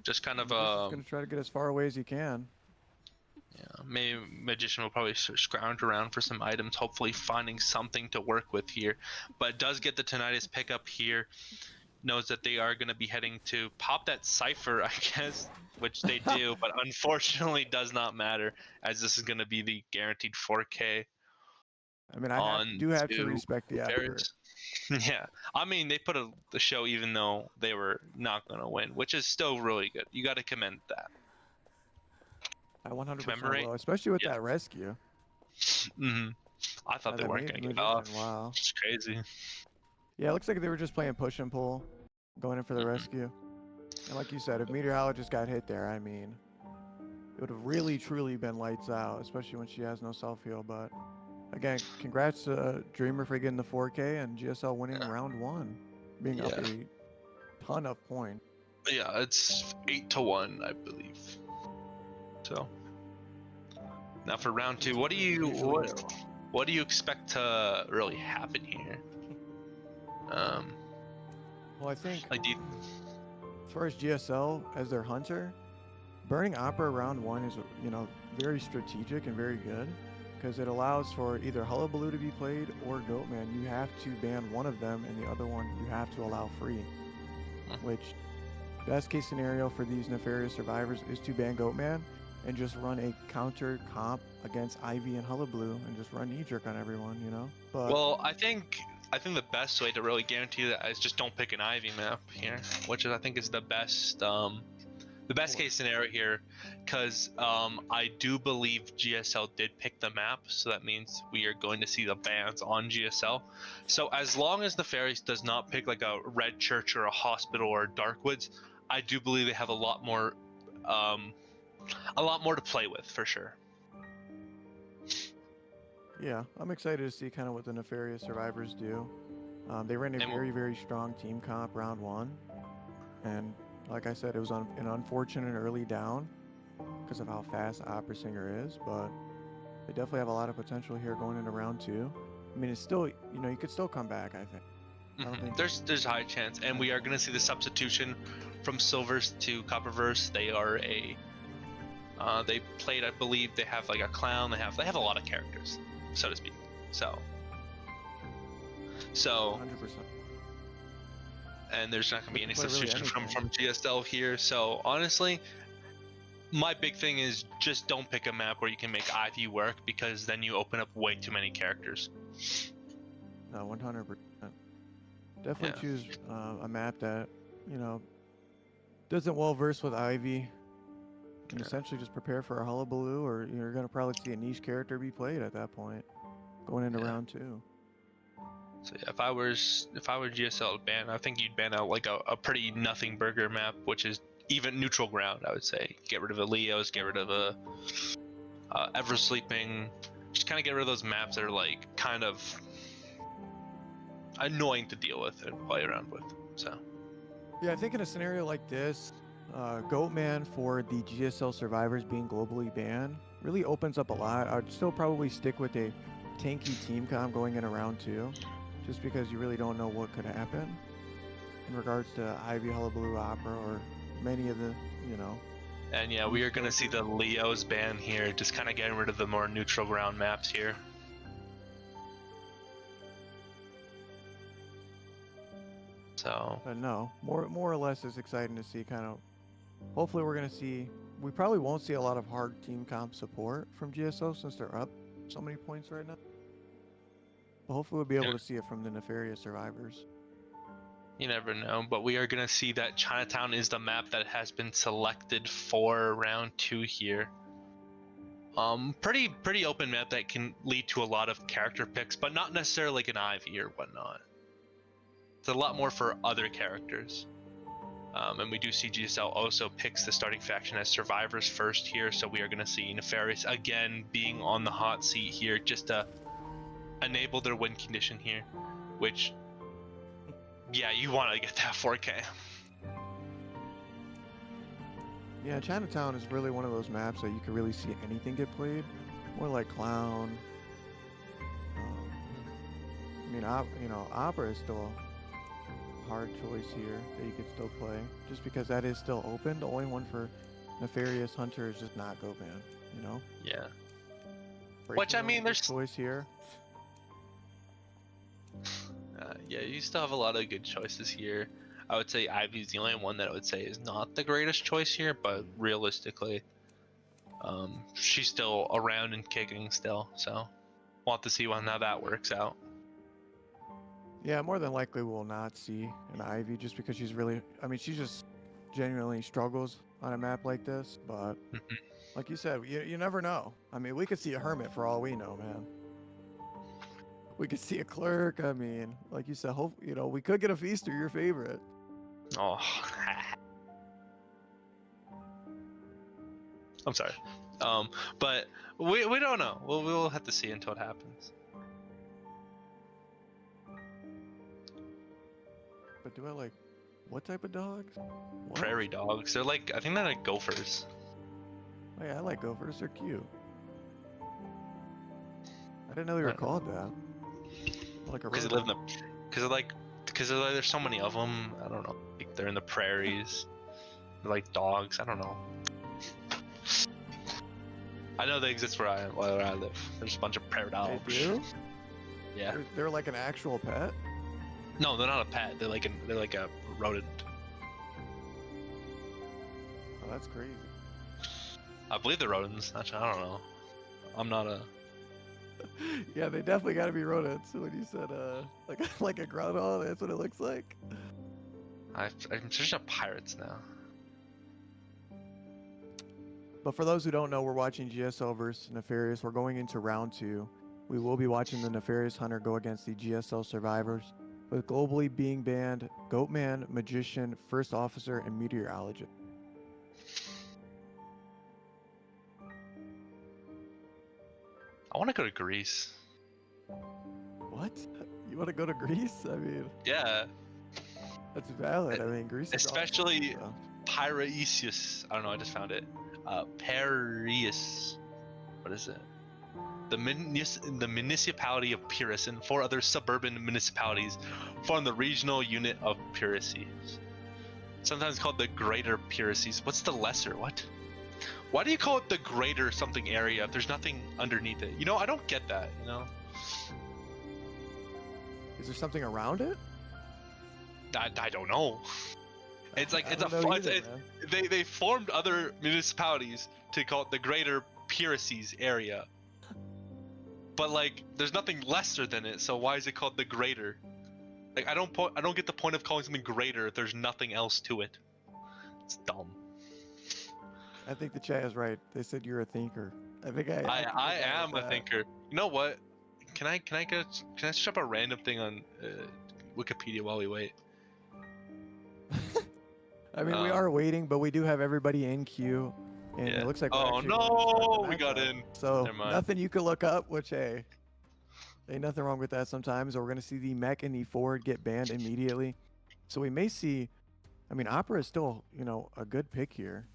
A: Just kind of
B: going to try to get as far away as he can.
A: Yeah, maybe Magician will probably scrounge around for some items, hopefully finding something to work with here. But does get the Tinnitus pickup here. Knows that they are going to be heading to pop that Cypher, I guess, which they do, but unfortunately does not matter, as this is going to be the guaranteed 4K.
B: I mean, I do have to respect the effort.
A: Yeah, I mean, they put the show even though they were not going to win, which is still really good. You got to commend that.
B: I 100% will, especially with that rescue.
A: I thought they weren't going to get off.
B: Wow.
A: It's crazy.
B: Yeah, it looks like they were just playing push and pull, going in for the rescue. And like you said, if Meteorologist got hit there, I mean, it would have really, truly been lights out, especially when she has no self-heal. But again, congrats to Dreamer for getting the 4K and GSL winning round 1, being up a ton of points.
A: Yeah, it's 8-1, I believe. So now for round 2, what do you expect to really happen here?
B: Well, I think as far as GSL as their hunter, burning Opera round 1 is, you know, very strategic and very good because it allows for either Hullabaloo to be played or Goatman. You have to ban one of them and the other one you have to allow free, which best case scenario for these nefarious survivors is to ban Goatman and just run a counter comp against Ivy and Hullabaloo and just run knee-jerk on everyone, you know? But
A: well, I think the best way to really guarantee that is just don't pick an Ivy map here, which I think is the best case scenario here, because I do believe GSL did pick the map, so that means we are going to see the bans on GSL. So as long as the Fairies does not pick like a Red Church or a Hospital or Darkwoods, I do believe they have a lot more to play with for sure.
B: Yeah, I'm excited to see kind of what the nefarious survivors do. They ran a very, very strong team comp round 1, and like I said, it was an unfortunate early down because of how fast Opera Singer is, but they definitely have a lot of potential here going into round 2. I mean, it's still, you know, you could still come back, I think. I don't think
A: there's a high chance, and we are going to see the substitution from Silvers to Copperverse. They are they played, I believe, they have like a clown. They have a lot of characters, so to speak. So
B: 100%.
A: And there's not going to be any substitution from GSL here. So honestly, my big thing is just don't pick a map where you can make IV work, because then you open up way too many characters.
B: No, 100%. Definitely choose a map that, you know, doesn't well verse with Ivy. And essentially just prepare for a Hullabaloo, or you're going to probably see a niche character be played at that point going into round 2.
A: So yeah, if I were GSL to ban, I think you'd ban out like a pretty nothing burger map, which is even neutral ground. I would say get rid of the Leos, get rid of Ever Sleeping, just kind of get rid of those maps that are like kind of annoying to deal with and play around with. So
B: yeah, I think in a scenario like this, Goatman for the GSL survivors being globally banned really opens up a lot. I'd still probably stick with a tanky team comp going in round 2, just because you really don't know what could happen in regards to Ivy, Hullabaloo, Opera, or many of the, you know.
A: And yeah, we are going to see the Leos ban here, just kind of getting rid of the more neutral ground maps here. So
B: but no, more or less it's exciting to see kind of, hopefully we're going to see we probably won't see a lot of hard team comp support from GSO since they're up so many points right now. But hopefully we'll be able to see it from the Nefarious Survivors.
A: You never know, but we are going to see that Chinatown is the map that has been selected for round 2 here. Pretty open map that can lead to a lot of character picks, but not necessarily like an IV or whatnot. It's a lot more for other characters. And we do see GSL also picks the starting faction as survivors first here, so we are going to see Nefarious again being on the hot seat here just to enable their win condition here, which, yeah, you want to get that 4K.
B: Yeah, Chinatown is really one of those maps that you can really see anything get played. More like Clown. I mean, Opera is still a hard choice here that you could still play, just because that is still open. The only one for Nefarious Hunter is just not Go Ban, you know?
A: Yeah.
B: Which, I mean, there's choice here.
A: Yeah, you still have a lot of good choices here. I would say Ivy's the only one that I would say is not the greatest choice here, but realistically, she's still around and kicking still, so we'll have to see how that works out.
B: Yeah, more than likely we'll not see an Ivy just because she's really, I mean, she just genuinely struggles on a map like this, but like you said, you never know. I mean, we could see a Hermit for all we know, man. We could see a Clerk. I mean, like you said, we could get a Feaster, your favorite.
A: Oh, I'm sorry. But we don't know. We'll have to see until it happens.
B: But do I like what type of dogs? What?
A: Prairie dogs. They're like, I think they're like gophers.
B: Oh yeah, I like gophers. They're cute. I didn't know they were called that. Like a
A: because they live in the, because there's so many of them. I don't know. Like they're in the prairies. They're like dogs. I don't know. I know they exist where I live. There's a bunch of prairie dogs.
B: They do?
A: Yeah.
B: They're like an actual pet?
A: No, they're not a pet. They're like a rodent.
B: Oh, that's crazy.
A: I believe they're rodents. Actually, I don't know. I'm not a.
B: Yeah, they definitely got to be rodents. When you said like a groundhog, that's what it looks like.
A: I'm searching up pirates now.
B: But for those who don't know, we're watching GSL versus Nefarious. We're going into round 2. We will be watching the Nefarious Hunter go against the GSL Survivors, with globally being banned Goatman, Magician, First Officer, and Meteorologist.
A: I want to go to Greece.
B: What? You want to go to Greece? I mean,
A: yeah,
B: that's valid. I mean, Greece is
A: especially
B: awesome, so.
A: Piraeus. I don't know. I just found it. Piraeus. What is it? The municipality of Pyrrhus and 4 other suburban municipalities form the regional unit of Pyrrhus. Sometimes called the Greater Pyrrhus. What's the lesser? What? Why do you call it the Greater something area if there's nothing underneath it? You know, I don't get that. You know.
B: Is there something around it?
A: I don't know. It's like they formed other municipalities to call it the Greater Pyrrhus area. But like, there's nothing lesser than it, so why is it called the Greater? Like, I don't get the point of calling something greater if there's nothing else to it. It's dumb.
B: I think the chat is right. They said you're a thinker. I think
A: I am a thinker. You know what? Can I search up a random thing on Wikipedia while we wait?
B: I mean, we are waiting, but we do have everybody in queue. And it looks like
A: we got in.
B: So nothing you can look up, which hey, ain't nothing wrong with that sometimes. Or we're gonna see the mech and the forward get banned immediately. So we may see, I mean, Opera is still, a good pick here,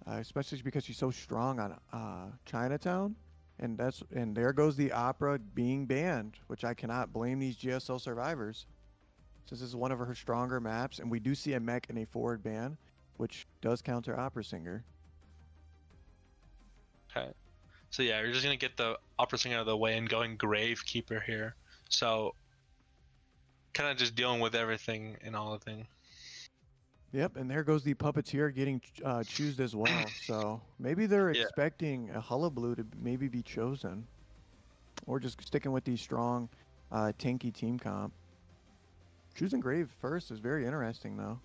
B: especially because she's so strong on Chinatown, and there goes the Opera being banned, which I cannot blame these GSL survivors, since this is one of her stronger maps, and we do see a mech and a forward ban, which does counter Opera Singer.
A: Okay, so yeah, you're just gonna get the Opera Singer out of the way and going Gravekeeper here. So, kind of just dealing with everything and all of thing.
B: Yep, and there goes the puppeteer getting choosed as well. So maybe they're
A: Yeah.
B: expecting a hullabaloo to maybe be chosen, or just sticking with the strong, tanky team comp. Choosing Grave first is very interesting, though.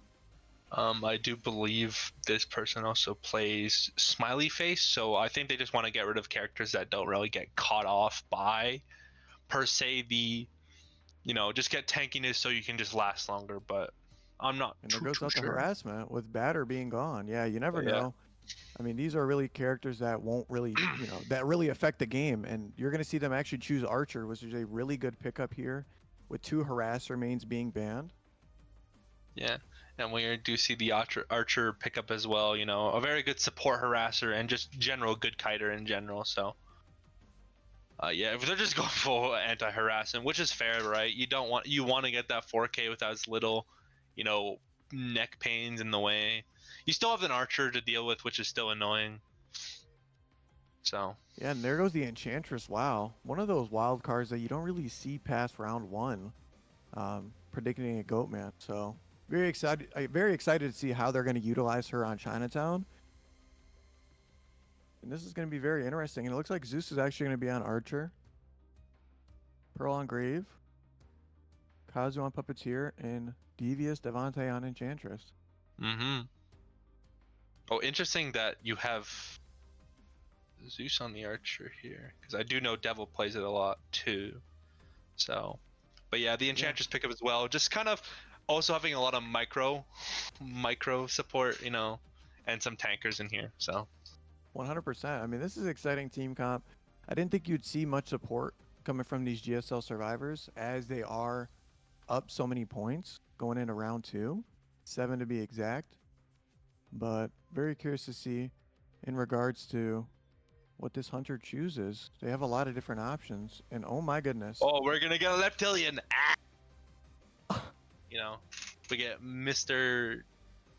A: I do believe this person also plays Smiley Face, so I think they just want to get rid of characters that don't really get caught off by, per se, just get tankiness so you can just last longer, but I'm not
B: And there
A: too
B: goes out the
A: sure.
B: harassment with Batter being gone. Yeah, you never
A: But yeah.
B: know. I mean, these are really characters that won't really, that really affect the game. And you're going to see them actually choose Archer, which is a really good pickup here with 2 harasser mains being banned.
A: Yeah, and we do see the Archer pickup as well, a very good support harasser and just general good kiter in general, so. Yeah, if they're just going full anti-harassment, which is fair, right? You want to get that 4K with as little, neck pains in the way. You still have an archer to deal with, which is still annoying. So.
B: Yeah, and there goes the Enchantress. Wow, one of those wild cards that you don't really see past round 1, predicting a Goatman. So very excited to see how they're going to utilize her on Chinatown. And this is going to be very interesting. And it looks like Zeus is actually going to be on Archer, Pearl on Grave, Kazu on Puppeteer, and Devious Devante on Enchantress.
A: Mm-hmm. Oh, interesting that you have Zeus on the Archer here, because I do know Devil plays it a lot too. So, but yeah, the Enchantress pickup as well. Just kind of also having a lot of micro support, and some tankers in here. So.
B: 100%. I mean, this is exciting team comp. I didn't think you'd see much support coming from these GSL survivors, as they are up so many points going into round 2, 7 to be exact. But very curious to see in regards to what this hunter chooses. They have a lot of different options, and oh my goodness.
A: Oh, we're gonna get a reptilian. We get Mr.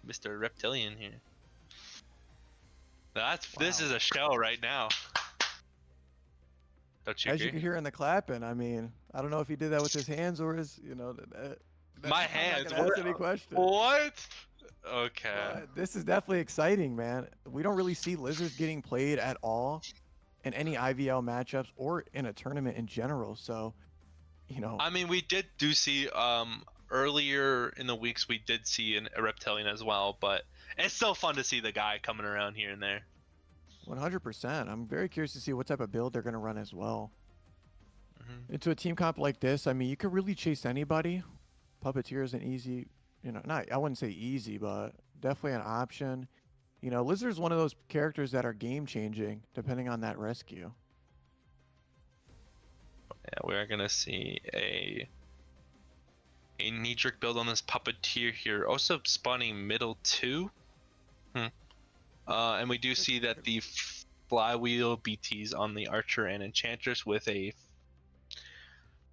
A: Reptilian here. This is a show right now. Don't you
B: As
A: agree?
B: you can hear in the clapping, I mean, I don't know if he did that with his hands or his,
A: my hands.
B: I'm not gonna ask any questions.
A: What? Okay.
B: But this is definitely exciting, man. We don't really see lizards getting played at all in any IVL matchups or in a tournament in general. So,
A: I mean, we do see earlier in the weeks we did see a reptilian as well, but it's still fun to see the guy coming around here and there.
B: 100%. I'm very curious to see what type of build they're going to run as well.
A: Mm-hmm.
B: Into a team comp like this, I mean, you could really chase anybody. Puppeteer is an easy, I wouldn't say easy, but definitely an option. Lizard's one of those characters that are game changing depending on that rescue.
A: Yeah, we're going to see a knee-jerk build on this Puppeteer here. Also spawning middle 2. And we do see that the flywheel BTs on the Archer and Enchantress with a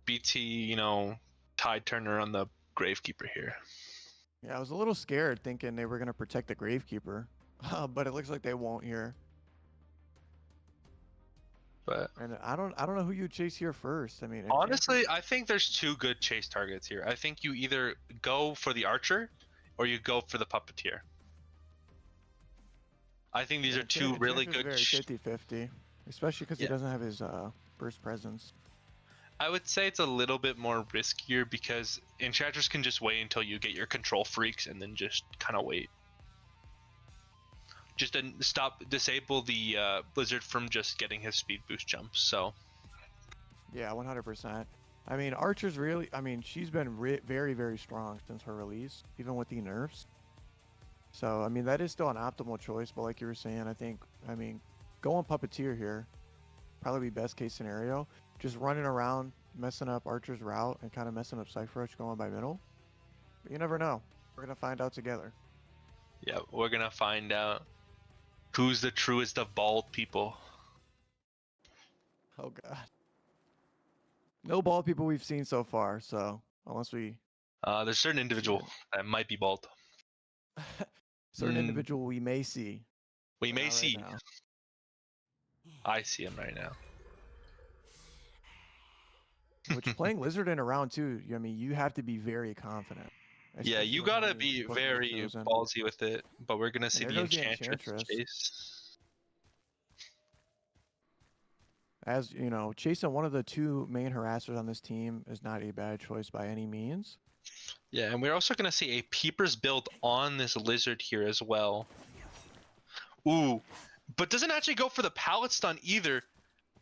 A: BT, Tide Turner on the Gravekeeper here.
B: Yeah, I was a little scared thinking they were going to protect the Gravekeeper, but it looks like they won't here. And I don't know who you chase here first. I mean,
A: honestly, I think there's 2 good chase targets here. I think you either go for the Archer or you go for the Puppeteer. I think these are 2 really good.
B: Very 50-50, especially because he doesn't have his burst presence.
A: I would say it's a little bit more riskier because Enchantress can just wait until you get your control freaks and then just kind of wait. Just disable the Blizzard from just getting his speed boost jumps. So.
B: Yeah, 100%. I mean, Archer's really, she's been very, very strong since her release, even with the nerfs. So, I mean, that is still an optimal choice, but like you were saying, go on Puppeteer here. Probably be best case scenario. Just running around, messing up Archer's route and kind of messing up Cypher Rush going by middle. But you never know. We're going to find out together.
A: Yeah, we're going to find out who's the truest of bald people.
B: Oh, God. No bald people we've seen so far, so unless we...
A: there's a certain individual that might be bald.
B: Certain individual we may see.
A: We may see.
B: Right,
A: I see him right now.
B: Which playing Lizard in a round 2, you have to be very confident.
A: Yeah,
B: especially
A: you
B: with how
A: gotta
B: many
A: be
B: people they've
A: very
B: chosen.
A: ballsy with it. But we're gonna see
B: there
A: the
B: goes the
A: Enchantress
B: Enchantress.
A: chase.
B: As you know, chasing one of the two main harassers on this team is not a bad choice by any means.
A: Yeah, and we're also gonna see a Peepers build on this Lizard here as well. Ooh, but doesn't actually go for the pallet stun either.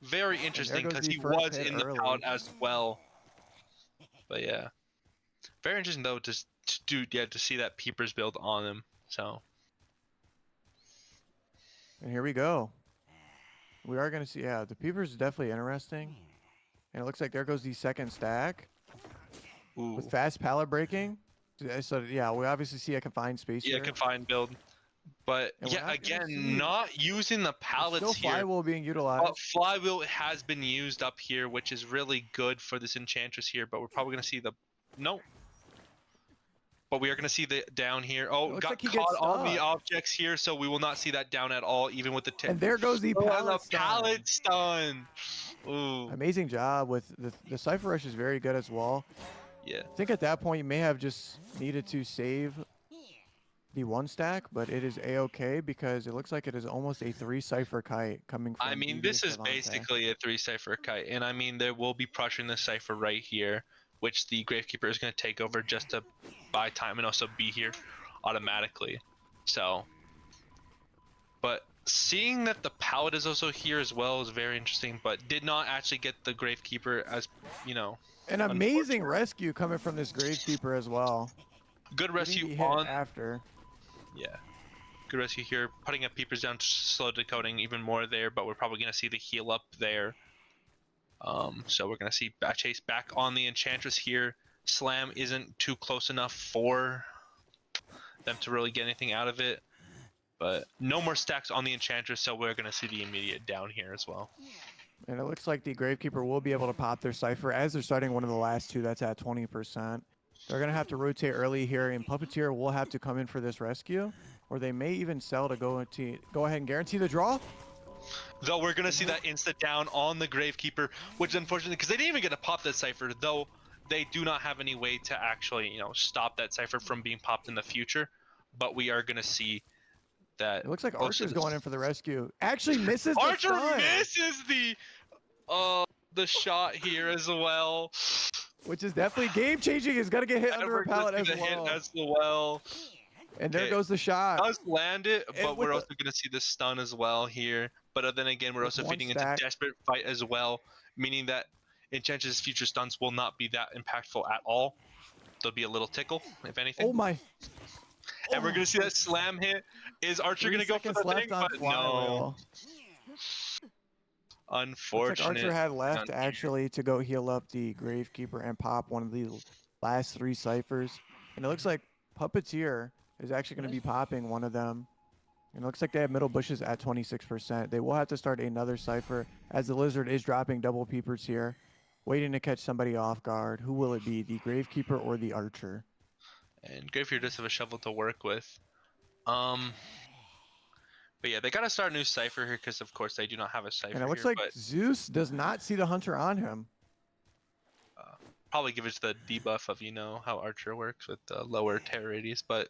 A: Very interesting
B: goes
A: because
B: the
A: he
B: first
A: was
B: hit
A: in the
B: early.
A: pallet as well. But yeah, very interesting though to see that Peepers build on him. So
B: And here we go. We are going to see, yeah, the Peepers is definitely interesting. And it looks like there goes the second stack with
A: ooh,
B: fast pallet breaking. So yeah, we obviously see a confined space
A: yeah,
B: here.
A: confined build. But
B: And we're
A: yeah,
B: not gonna see-
A: again, not using the
B: There's
A: pallets
B: still
A: here.
B: flywheel being
A: But
B: utilized.
A: flywheel has been used up here, which is really good for this Enchantress here. But we're probably gonna see the no. But we are gonna see the down here. Oh,
B: looks
A: got
B: like he
A: caught
B: gets
A: on the
B: stuck.
A: objects here, so we will not see that down at all, even with the
B: And there goes the pallet stun.
A: pallet stun. Ooh,
B: Amazing job with the Cypher Rush is very good as well.
A: yeah.
B: I think at that point you may have just needed to save the one stack, but it is a-okay because it looks like it is almost a 3 Cypher kite coming from
A: I mean,
B: BB
A: this is
B: Savante.
A: basically a 3 Cypher kite, and I mean, there will be pressuring the Cypher right here, which the Gravekeeper is going to take over just to buy time and also be here automatically. So, but seeing that the Pallet is also here as well is very interesting, but did not actually get the Gravekeeper as, you know.
B: An amazing rescue coming from this Gravekeeper as well.
A: Good rescue
B: Getting the hit
A: on.
B: after.
A: Yeah. Good rescue here. Putting up Peepers down, slow decoding even more there, but we're probably going to see the heal up there. So we're going to see Chase back on the Enchantress here. Slam isn't too close enough for them to really get anything out of it. But no more stacks on the Enchantress, so we're going to see the immediate down here as well.
B: And it looks like the Gravekeeper will be able to pop their Cypher as they're starting one of the last two that's at 20%. They're going to have to rotate early here, and Puppeteer will have to come in for this rescue, or they may even sell to go ahead and guarantee the draw.
A: Though we're going to see that insta down on the Gravekeeper, which unfortunately, because they didn't even get to pop that Cypher, though they do not have any way to actually, you know, stop that Cypher from being popped in the future. But we are going to see that.
B: It looks like Archer's going in for the rescue. Actually misses
A: Archer
B: the stun,
A: misses the shot here as well.
B: which is definitely game-changing. He's got to get hit under a pallet as
A: well.
B: And there goes the shot.
A: Does land it,
B: And
A: but
B: with
A: we're also going to see the stun as well here. But then again, we're
B: With
A: also
B: one
A: feeding into
B: stack.
A: desperate fight as well, meaning that Enchantress's future stuns will not be that impactful at all. There'll be a little tickle, if anything.
B: Oh my.
A: And we're going to see that slam hit. Is Archer going to go for the thing? But no. Unfortunate.
B: Looks like Archer had left actually to go heal up the Gravekeeper and pop one of the last 3 Cyphers. And it looks like Puppeteer is actually going to be popping one of them. And it looks like they have middle bushes at 26%. They will have to start another Cypher as the Lizard is dropping double Peepers here, waiting to catch somebody off guard. Who will it be, the Gravekeeper or the Archer?
A: And Gravekeeper does have a shovel to work with. But yeah, they got to start a new Cypher here because, of course, they do not have a Cypher.
B: And it looks
A: here,
B: like Zeus does not see the Hunter on him.
A: Probably give it the debuff of, you know, how Archer works with the lower terror radius. But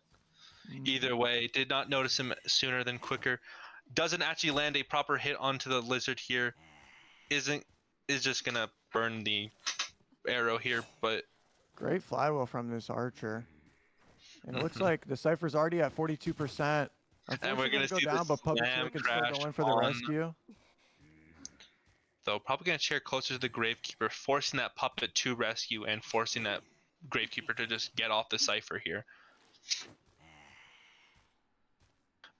A: either way, did not notice him sooner than quicker. Doesn't actually land a proper hit onto the Lizard here. Is just going to burn the arrow here, but...
B: Great flywheel from this Archer. And it looks like the Cypher's already at 42%.
A: And we're going to see
B: down,
A: the
B: but Puppeteer can still go in for the rescue.
A: Though probably going to chair closer to the Gravekeeper, forcing that puppet to rescue and forcing that Gravekeeper to just get off the Cypher here.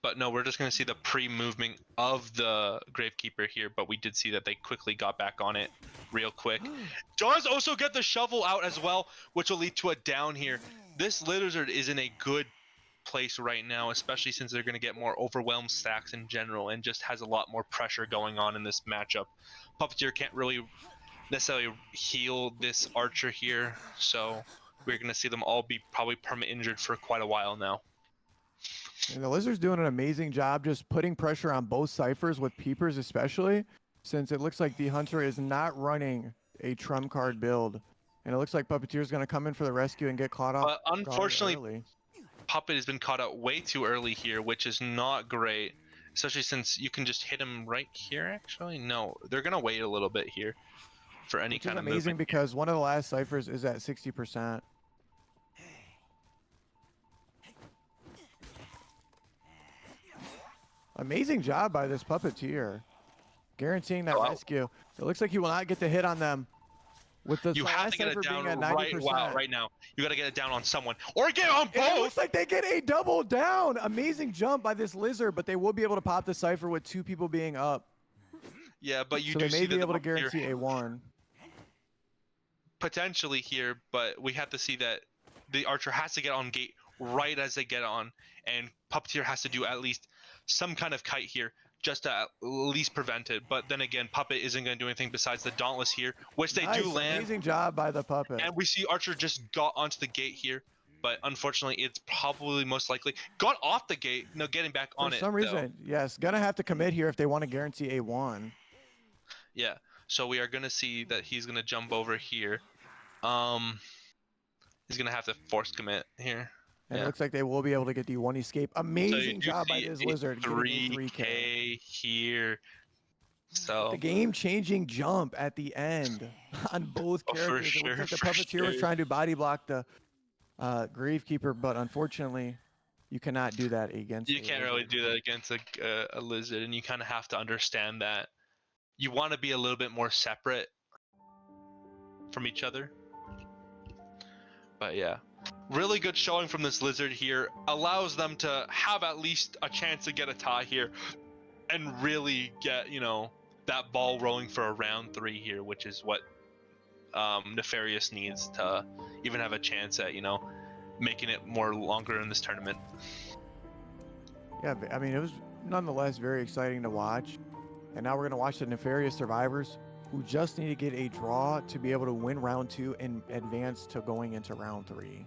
A: But no, we're just going to see the pre-movement of the Gravekeeper here, but we did see that they quickly got back on it real quick. Does also get the shovel out as well, which will lead to a down here. This Lizard is in a good place right now, especially since they're going to get more overwhelmed stacks in general and just has a lot more pressure going on in this matchup. Puppeteer can't really necessarily heal this Archer here, so we're going to see them all be probably permanent injured for quite a while now.
B: And the Lizard's doing an amazing job just putting pressure on both Cyphers with Peepers especially, since it looks like the Hunter is not running a trump card build. And it looks like Puppeteer's going to come in for the rescue and get caught off
A: But
B: guard
A: unfortunately,
B: early.
A: Puppet has been caught out way too early here, which is not great. Especially since you can just hit him right here, actually. No, they're going to wait a little bit here for any
B: Which is
A: kind of
B: amazing
A: movement.
B: because one of the last ciphers is at 60%. Amazing job by this Puppeteer. Guaranteeing that
A: Wow.
B: rescue. It looks like he will not get the hit on them. With the
A: You have
B: last
A: to get
B: cipher
A: it down
B: being at 90%.
A: right now. You got to get it down on someone. Or get on
B: And it
A: both!
B: looks like they get a double down. Amazing jump by this lizard, but they will be able to pop the cipher with 2 people being up.
A: Yeah, but you
B: So
A: do
B: they may
A: see
B: be
A: that
B: able to
A: Puppeteer
B: guarantee a 1.
A: potentially here, but we have to see that the archer has to get on gate right as they get on, and Puppeteer has to do at least some kind of kite here just to at least prevent it. But then again, Puppet isn't going to do anything besides the Dauntless here, which they do land.
B: Amazing job by the Puppet.
A: And we see Archer just got onto the gate here, but unfortunately, it's probably most likely got off the gate. No, getting back on it.
B: For some reason, yes, gonna have to commit here if they want to guarantee a 1.
A: Yeah, so we are gonna see that he's gonna jump over here. He's gonna have to force commit here.
B: And it looks like they will be able to get the 1 escape. Amazing job by this lizard.
A: 3K here. So
B: the game-changing jump at the end on both characters.
A: Sure,
B: it looks like the Puppeteer was trying to body block the Gravekeeper, but unfortunately, you cannot do that against.
A: You can't really do that against a lizard, and you kind of have to understand that you want to be a little bit more separate from each other. But yeah, really good showing from this lizard here. Allows them to have at least a chance to get a tie here and really get, you know, that ball rolling for a round 3 here, which is what Nefarious needs to even have a chance at, you know, making it more longer in this tournament.
B: Yeah, I mean, it was nonetheless very exciting to watch. And now we're going to watch the Nefarious survivors who just need to get a draw to be able to win round 2 and advance to going into round 3,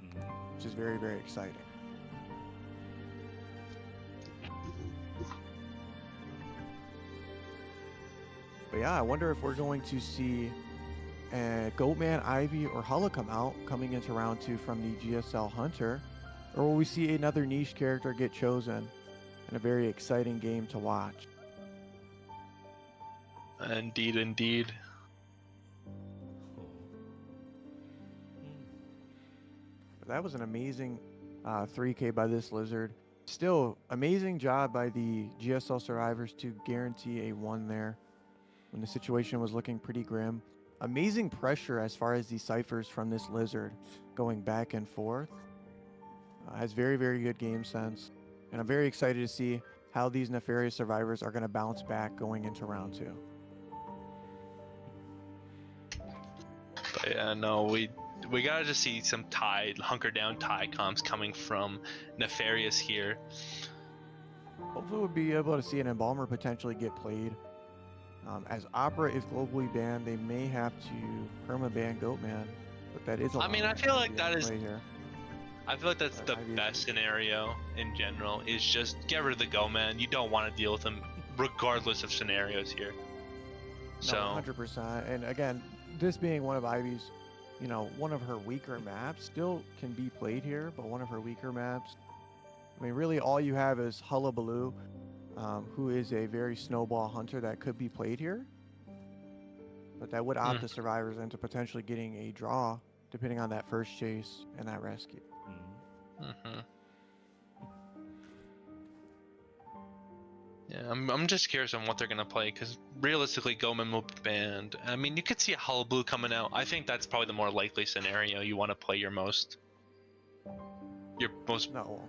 B: which is very, very exciting. But yeah, I wonder if we're going to see Goatman, Ivy, or Hulla come out coming into round 2 from the GSL Hunter, or will we see another niche character get chosen in a very exciting game to watch?
A: Indeed, indeed.
B: That was an amazing 3K by this lizard. Still, amazing job by the GSL survivors to guarantee a 1 there when the situation was looking pretty grim. Amazing pressure as far as the ciphers from this lizard going back and forth. Has very, very good game sense. And I'm very excited to see how these Nefarious survivors are going to bounce back going into round 2.
A: But yeah, no, we gotta just see some hunker down tie comms coming from Nefarious here.
B: Hopefully we'll be able to see an Embalmer potentially get played. As Opera is globally banned, they may have to perma-ban Goatman, but that is a
A: I mean, I feel like that is...
B: here.
A: I feel like that's the best scenario in general, is just get rid of the Goatman. You don't want to deal with him regardless of scenarios here. So
B: No, 100%. And again, this being one of Ivy's, you know, one of her weaker maps, still can be played here, but one of her weaker maps. I mean, really all you have is Hullabaloo, who is a very snowball hunter that could be played here. But that would opt the survivors into potentially getting a draw, depending on that first chase and that rescue.
A: Yeah, I'm just curious on what they're gonna play, because realistically, Goatman will be banned. I mean, you could see a Hullabaloo coming out. I think that's probably the more likely scenario. You want to play your most.
B: No.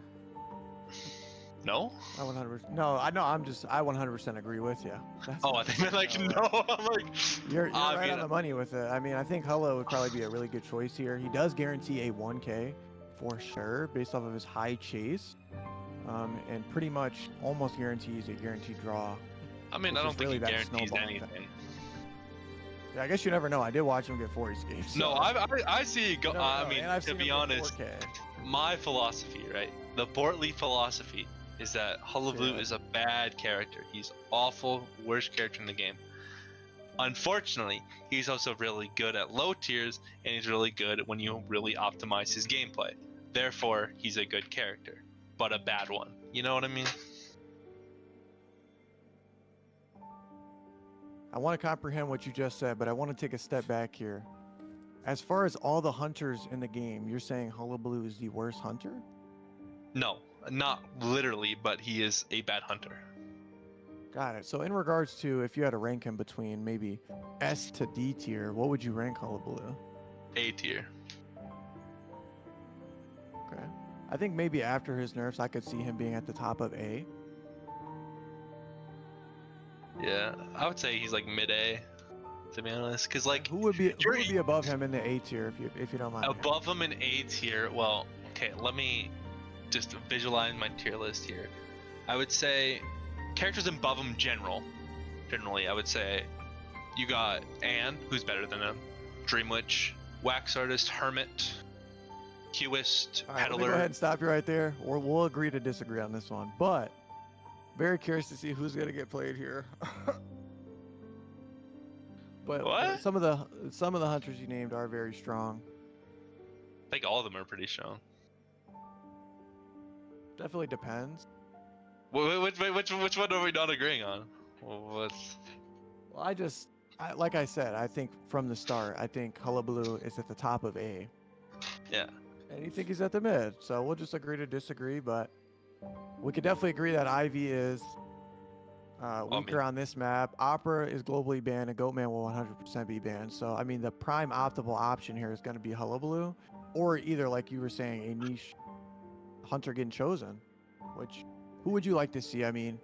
A: No?
B: I 100%. No, I know. I 100% agree with you.
A: I think they're like no. I'm like,
B: you're right on the money with it. I mean, I think Hulla would probably be a really good choice here. He does guarantee a 1K for sure, based off of his high chase, and pretty much almost guarantees a guaranteed draw.
A: I mean, I don't think he guarantees anything.
B: Yeah, I guess you never know. I did watch him get 4 escapes. So.
A: No, I see. I mean, to be honest,
B: 4K.
A: my philosophy, right? The Bortley philosophy is that Hullabaloo is a bad character. He's awful, worst character in the game. Unfortunately, he's also really good at low tiers, and he's really good when you really optimize his gameplay. Therefore, he's a good character, but a bad one. You know what I mean?
B: I want to comprehend what you just said, but I want to take a step back here. As far as all the hunters in the game, you're saying Hullabaloo is the worst hunter?
A: No, not literally, but he is a bad hunter.
B: Got it. So in regards to if you had to rank him between maybe S to D tier, what would you rank Hullabaloo?
A: A tier.
B: Okay. I think maybe after his nerfs, I could see him being at the top of A.
A: Yeah, I would say he's like mid A, to be honest. Cause like
B: who would be above him in the A tier if you don't mind?
A: Above him in A tier. Well, okay, let me just visualize my tier list here. I would say characters above him generally, I would say you got Anne, who's better than him, Dream Witch, Wax Artist, Hermit, Qist,
B: All right, let me
A: Peddler.
B: go ahead and stop you right there, or we'll agree to disagree on this one. But very curious to see who's gonna get played here. But
A: What?
B: some of the hunters you named are very strong.
A: I think all of them are pretty strong.
B: Definitely depends.
A: Which one are we not agreeing on? What's...
B: Well, like I said, I think from the start, I think Hullabaloo is at the top of A.
A: Yeah.
B: And you think he's at the mid. So we'll just agree to disagree, but we could definitely agree that Ivy is weaker on this map. Opera is globally banned, and Goatman will 100% be banned. So, I mean, the prime optimal option here is going to be Hullabaloo, or either, like you were saying, a niche hunter getting chosen. Which, who would you like to see? I mean,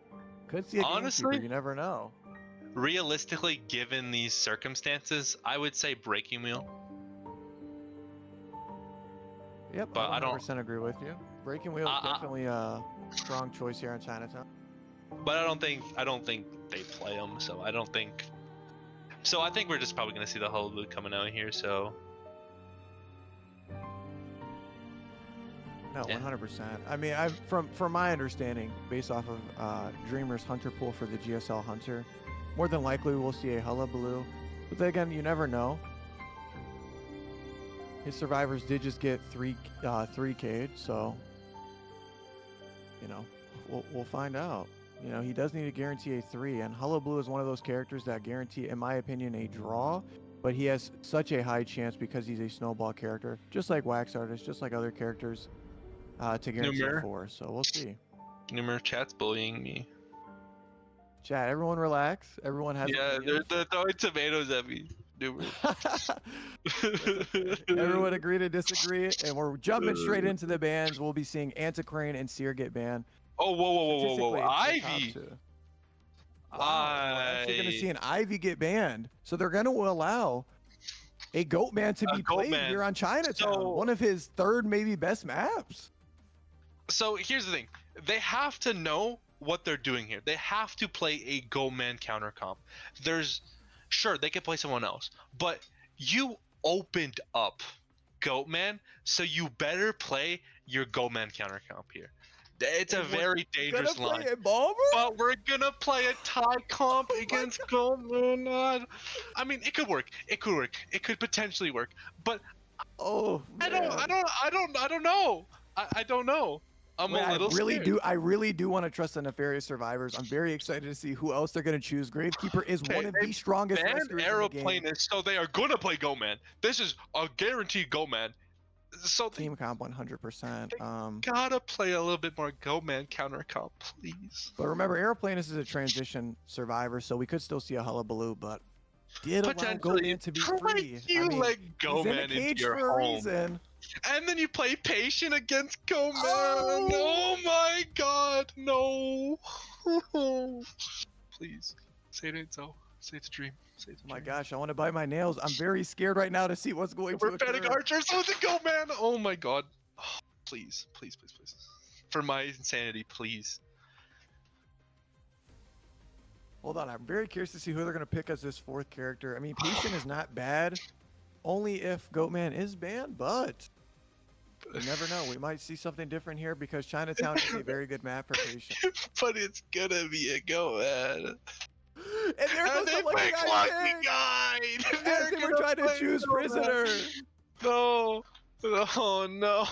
B: could see a
A: Honestly,
B: gamekeeper, you never know.
A: Realistically, given these circumstances, I would say Breaking Wheel.
B: Yep,
A: But
B: I
A: I don't-
B: 100% agree with you. Breaking Wheel is definitely a strong choice here in Chinatown.
A: But I don't think they play him, so I don't think. So I think we're just probably gonna see the Hullabaloo coming out here. So
B: No,
A: Yeah.
B: 100%. I mean, from my understanding, based off of Dreamer's hunter pool for the GSL hunter, more than likely we'll see a Hullabaloo. But then again, you never know. His survivors did just get 3K'd, so you know, we'll find out. You know, he does need to guarantee a 3, and Hullabaloo is one of those characters that guarantee, in my opinion, a draw. But he has such a high chance because he's a snowball character, just like Wax Artist, just like other characters, to guarantee a 4. So we'll see.
A: Numer chat's bullying me.
B: Chat, everyone relax. Everyone has.
A: Yeah, they're throwing tomatoes at me. Numer.
B: Everyone agree to disagree, and we're jumping straight into the bans. We'll be seeing Anticrine and Seer get banned.
A: Oh, whoa!
B: Statistically, it's the top
A: Ivy.
B: 2. Wow, we're actually going to see an Ivy get banned. So they're going to allow a Goatman to be played
A: Goatman.
B: here on Chinatown.
A: So-
B: One of his third, maybe best maps.
A: So here's the thing: they have to know what they're doing here. They have to play a Goatman counter comp. Sure, they could play someone else, but you opened up Goatman, so you better play your Goatman counter comp here. It's a very dangerous
B: Gonna
A: line.
B: play a Bomber?
A: But we're gonna play a tie comp against Goatman. I mean, it could work. It could potentially work. But
B: Oh,
A: I
B: man.
A: don't know. I don't know. I'm
B: Wait,
A: a little scared.
B: I really do want to trust the Nefarious Survivors. I'm very excited to see who else they're going to choose. Gravekeeper is one of the strongest
A: Banned
B: rescuers in the game.
A: aeroplanists, so they are gonna play Goatman. This is a guaranteed Goatman. So they
B: Team comp 100%.
A: gotta play a little bit more Goatman counter comp, please.
B: But remember, Aeroplanist is a transition survivor, so we could still see a Hullabaloo, but did allow
A: Potentially,
B: Goatman to be
A: try
B: free.
A: you let
B: he's in a
A: Goatman
B: cage
A: into your
B: for a
A: home.
B: reason.
A: And then you play patient against Goatman.
B: Oh!
A: Oh my god, no. Please. Say it ain't so. Say it's a dream. Say it's a
B: Oh my
A: dream.
B: gosh, I want to bite my nails. I'm very scared right now to see what's going to
A: We're betting
B: occur.
A: archers with the Goatman. Oh my god. Oh, please. For my insanity, please.
B: Hold on, I'm very curious to see who they're going to pick as this 4th character. I mean, Patient is not bad, only if Goatman is banned, but you never know. We might see something different here because Chinatown is a very good map for Patient.
A: But it's gonna be a Goatman.
B: And there goes the Lucky Guy pick! As they were trying to choose prisoner.
A: No. Oh no.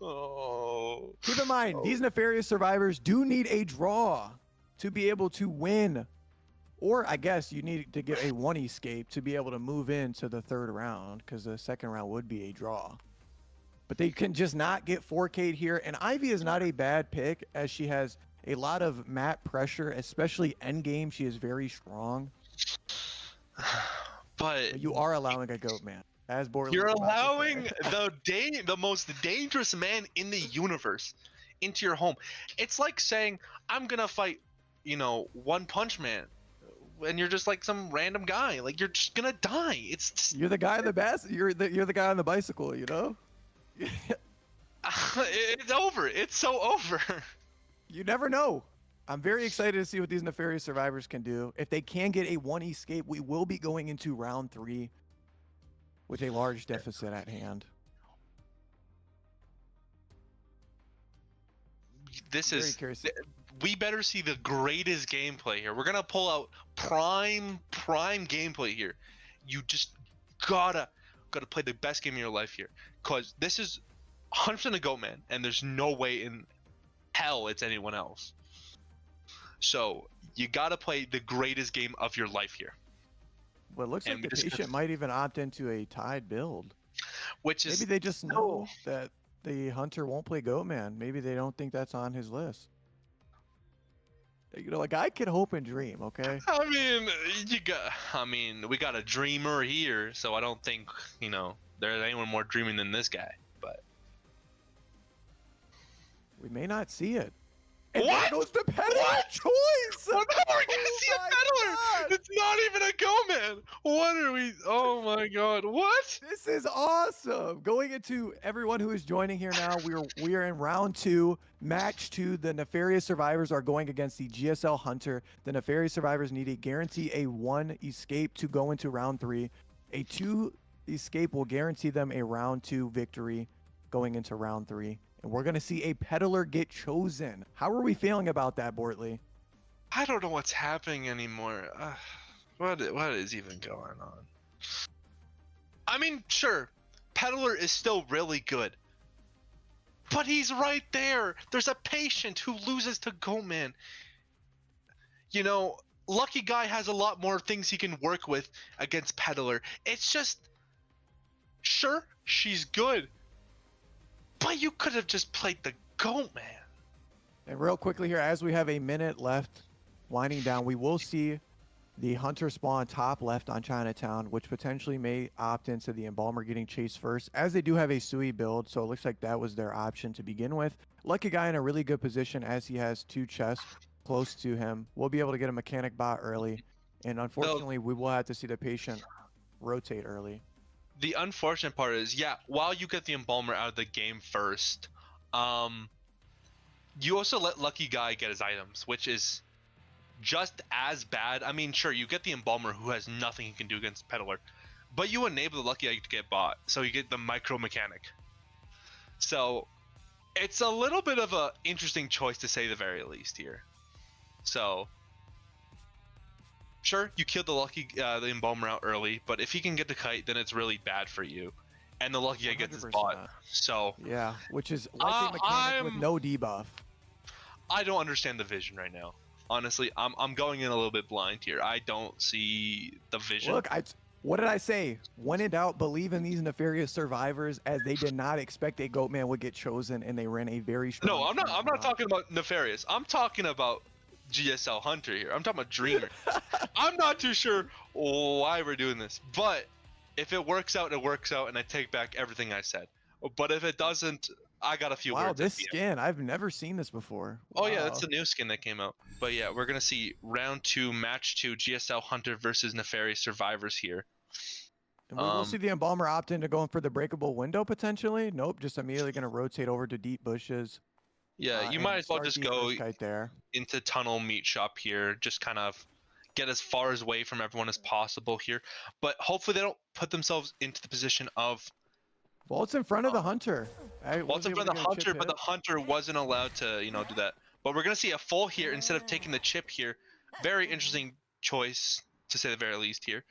A: Oh.
B: Keep in mind, these nefarious survivors do need a draw to be able to win. Or I guess you need to get a 1 escape to be able to move into the 3rd round, because the 2nd round would be a draw. But they can just not get 4K'd here. And Ivy is not a bad pick, as she has a lot of map pressure, especially endgame. She is very strong.
A: But
B: you are allowing a goat man. As Bortles
A: you're allowing the most dangerous man in the universe into your home. It's like saying, I'm gonna fight, One Punch Man, and you're just like some random guy. Like, you're just gonna die.
B: You're the guy on the you're the guy on the bicycle,
A: It's over. It's so over.
B: You never know. I'm very excited to see what these nefarious survivors can do. If they can get a 1 escape, we will be going into round 3 with a large deficit at hand.
A: We better see the greatest gameplay here. We're gonna pull out prime gameplay here. You just gotta play the best game of your life here, because this is 100% a goat man, and there's no way in hell it's anyone else. So you gotta play the greatest game of your life here.
B: Well, it looks like the patient might even opt into a tied build.
A: Which is,
B: maybe they just know that the hunter won't play Goatman. Maybe they don't think that's on his list. Like, I can hope and dream, okay?
A: we got a dreamer here, so I don't think, there's anyone more dreaming than this guy, but
B: we may not see it. And
A: what?
B: There goes the peddler choice!
A: Well, now we're gonna see a peddler! God. It's not even a go-man! What are we... Oh my god, what?
B: This is awesome! Going into everyone who is joining here now, we are in round 2, match 2. The nefarious survivors are going against the GSL Hunter. The nefarious survivors need to guarantee a 1 escape to go into round 3. A 2 escape will guarantee them a round 2 victory going into round 3. And we're going to see a peddler get chosen. How are we feeling about that, Bortley?
A: I don't know what's happening anymore. What is even going on? I mean, sure, peddler is still really good. But he's right there. There's a patient who loses to Goatman. Lucky Guy has a lot more things he can work with against peddler. It's just, sure, she's good. But you could have just played the Goat Man.
B: And real quickly here, as we have a minute left, winding down, we will see the hunter spawn top left on Chinatown, which potentially may opt into the Embalmer getting chased first, as they do have a Sui build, so it looks like that was their option to begin with. Lucky Guy in a really good position, as he has 2 chests close to him. We'll be able to get a mechanic bot early, and unfortunately, we will have to see the patient rotate early.
A: The unfortunate part is, while you get the Embalmer out of the game first, you also let Lucky Guy get his items, which is just as bad. I mean, sure, you get the Embalmer who has nothing he can do against Peddler, but you enable the Lucky Guy to get bought, so you get the micro mechanic. So it's a little bit of a interesting choice, to say the very least here. So sure, you killed the Embalmer out early, but if he can get the kite, then it's really bad for you. And the Lucky Guy gets his bot. So
B: yeah, which is like a mechanic with no debuff.
A: I don't understand the vision right now. Honestly, I'm going in a little bit blind here. I don't see the vision.
B: Look, what did I say? When in doubt, believe in these nefarious survivors, as they did not expect a Goatman would get chosen, and they ran a very strong.
A: No, I'm not talking about nefarious. I'm talking about GSL Hunter here. I'm talking about Dreamer. I'm not too sure why we're doing this, but if it works out, it works out, and I take back everything I said. But if it doesn't, I got a few words.
B: Wow, this skin, I've never seen this before.
A: Oh yeah, that's the new skin that came out. But yeah, we're gonna see round 2, match 2, GSL Hunter versus Nefarious Survivors here.
B: And we will see the Embalmer opt in to going for the breakable window potentially. Nope, just immediately gonna rotate over to deep bushes.
A: Yeah, you might as well just go into tunnel meat shop here. Just kind of get as far away from everyone as possible here. But hopefully they don't put themselves into the position of...
B: Well, it's in front of the hunter.
A: Well, it's in front of the hunter, but the hunter wasn't allowed to, do that. But we're going to see a full here instead of taking the chip here. very interesting choice to say the very least here.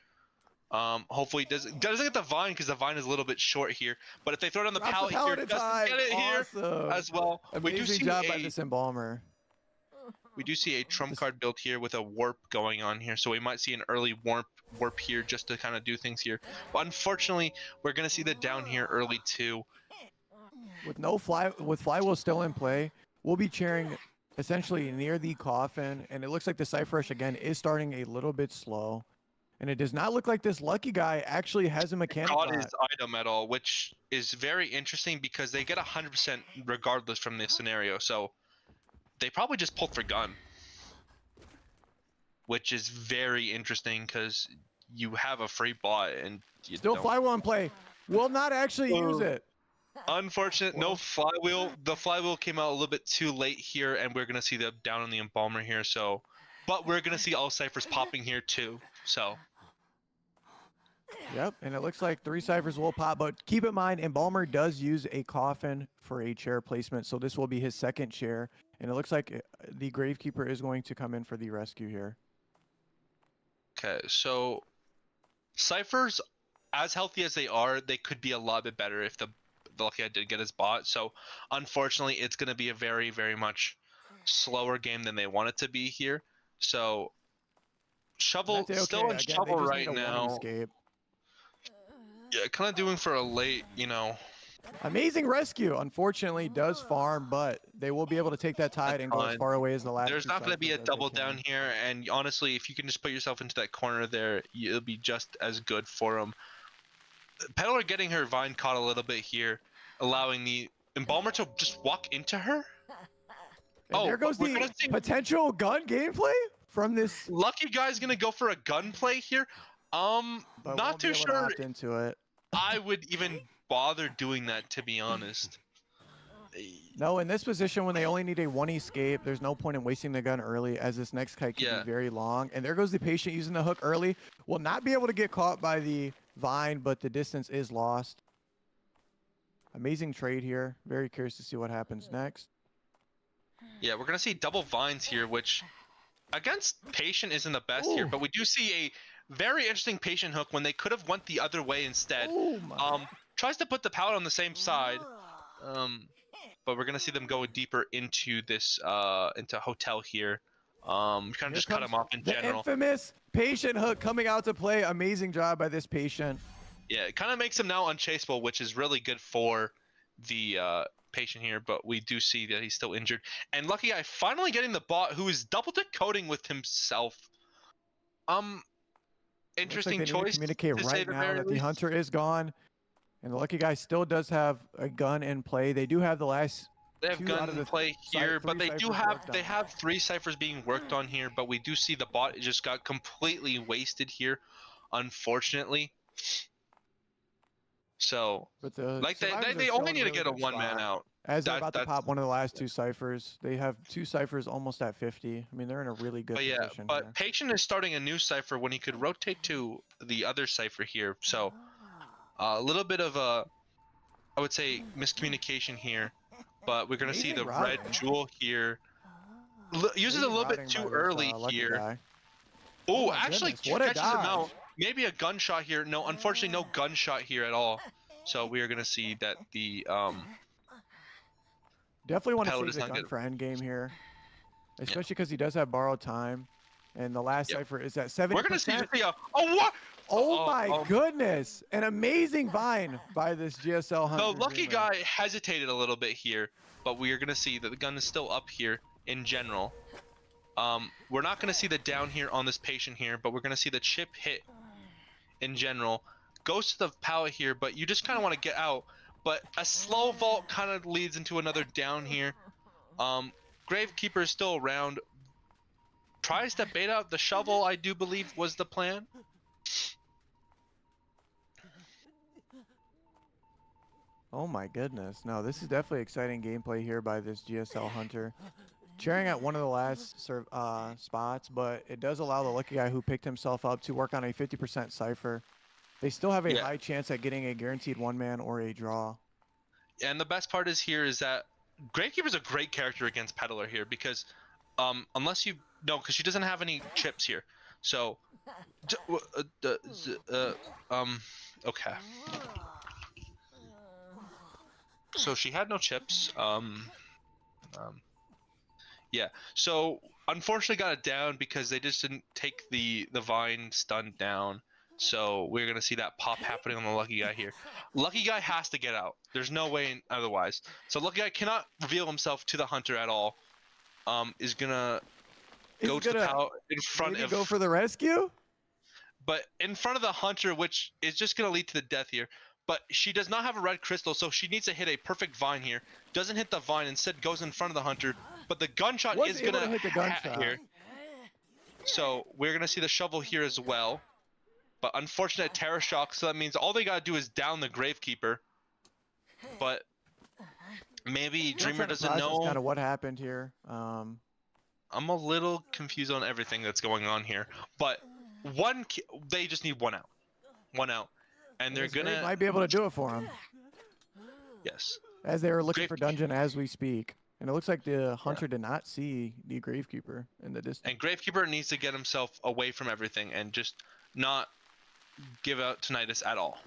A: Hopefully doesn't get the vine because the vine is a little bit short here. But if they throw it on the
B: Drops the
A: pallet here,
B: pallet in
A: doesn't
B: time.
A: get it here
B: Awesome.
A: as well.
B: Amazing job by this embalmer.
A: We do see a trump card build here with a warp going on here, so we might see an early warp here just to kind of do things here. But unfortunately, we're gonna see the down here early too.
B: With flywheel still in play, we'll be cheering essentially near the coffin, and it looks like the Cypher Rush again is starting a little bit slow. And it does not look like this lucky guy actually has a mechanic
A: Got
B: bot.
A: his item at all, which is very interesting because they get 100% regardless from this scenario. So they probably just pulled for gun, which is very interesting because you have a free bot and you
B: Still
A: don't.
B: flywheel in play. Will not actually use it.
A: Unfortunate, no flywheel. The flywheel came out a little bit too late here, and we're gonna see the down on the embalmer here. So, but we're gonna see all ciphers popping here too. So.
B: Yep, and it looks like 3 ciphers will pop, but keep in mind, Embalmer does use a coffin for a chair placement, so this will be his second chair, and it looks like the Gravekeeper is going to come in for the rescue here.
A: Okay, so ciphers, as healthy as they are, they could be a lot bit better if the lucky guy did get his bot. So unfortunately, it's going to be a very, very much slower game than they want it to be here. So Shovel still in Shovel right now.
B: Escape.
A: Yeah, kind of doing for a late,
B: Amazing rescue. Unfortunately, does farm, but they will be able to take that tide and go as far away as the last.
A: There's not going to be a double down here, and honestly, if you can just put yourself into that corner there, it'll be just as good for them. Peddler getting her vine caught a little bit here, allowing the embalmer to just walk into her.
B: And there goes the potential gun gameplay from this.
A: Lucky guy's going to go for a gunplay here.
B: But
A: not too sure.
B: Into it.
A: I would even bother doing that, to be honest.
B: No, in this position, when they only need a 1 escape, there's no point in wasting the gun early, as this next kite can be very long. And there goes the patient using the hook early. Will not be able to get caught by the vine, but the distance is lost. Amazing trade here. Very curious to see what happens next.
A: Yeah, we're going to see double vines here, which against patient isn't the best here, but we do see a very interesting patient hook when they could have went the other way instead. Tries to put the pallet on the same side, but we're gonna see them go deeper into this into hotel here. Kind of just cut him off in general.
B: The infamous patient hook coming out to play. Amazing job by this patient.
A: Yeah, it kind of makes him now unchaseable, which is really good for the patient here, but we do see that he's still injured. And Lucky Guy finally getting the bot, who is double decoding with himself. Interesting
B: like
A: choice.
B: Communicate right now that the hunter is gone, and the Lucky Guy still does have a gun in play. They do have the last.
A: They have gun in play here, but they have 3 ciphers being worked on here. But we do see the bot just got completely wasted here, unfortunately. So, like they only need to get a 1-man out.
B: As they're about to pop one of the last 2 ciphers. They have 2 ciphers almost at 50. I mean, they're in a really good position.
A: But Patient is starting a new cipher when he could rotate to the other cipher here. So, a little bit of a, I would say, miscommunication here. But we're going to see the red jewel here. Uses a little bit too early here. Oh, actually catches him out. Maybe a gunshot here. No, unfortunately, no gunshot here at all. So we are going to see that the
B: definitely want to save the gun for endgame here, especially because he does have borrowed time, and the last cipher is at 70%.
A: We're going to see what?
B: Oh my goodness! An amazing vine by this GSL hunter.
A: The Lucky Guy hesitated a little bit here, but we are going to see that the gun is still up here in general. We're not going to see the down here on this patient here, but we're going to see the chip hit in general. Goes to the pallet here, but you just kind of want to get out. But a slow vault kind of leads into another down here. Gravekeeper is still around. Tries to bait out the shovel, I do believe was the plan.
B: Oh my goodness. No, this is definitely exciting gameplay here by this GSL hunter. Cheering at one of the last spots, but it does allow the Lucky Guy who picked himself up to work on a 50% cipher. They still have a high chance at getting a guaranteed 1-man or a draw.
A: And the best part is that Gravekeeper is a great character against Peddler here because unless you no, because she doesn't have any chips here. So, okay. So she had no chips. Yeah. So unfortunately got it down because they just didn't take the vine stun down. So we're gonna see that pop happening on the lucky guy here. Lucky guy has to get out. There's no way otherwise. So lucky guy cannot reveal himself to the hunter at all. Is gonna go to the pal in front of.
B: Go for the rescue.
A: But in front of the hunter, which is just gonna lead to the death here. But she does not have a red crystal, so she needs to hit a perfect vine here. Doesn't hit the vine, instead goes in front of the hunter. But the gunshot is gonna
B: hit the gunshot
A: here. So we're gonna see the shovel here as well. But unfortunate terror shock, so that means all they gotta do is down the Gravekeeper. But maybe Dreamer doesn't know
B: kind of what happened here.
A: I'm a little confused on everything that's going on here. But they just need one out, and they're gonna
B: might be able to do it for him.
A: Yes.
B: As they were looking for dungeon as we speak. And it looks like the hunter did not see the Gravekeeper in the distance.
A: And Gravekeeper needs to get himself away from everything and just not give out Tinnitus at all.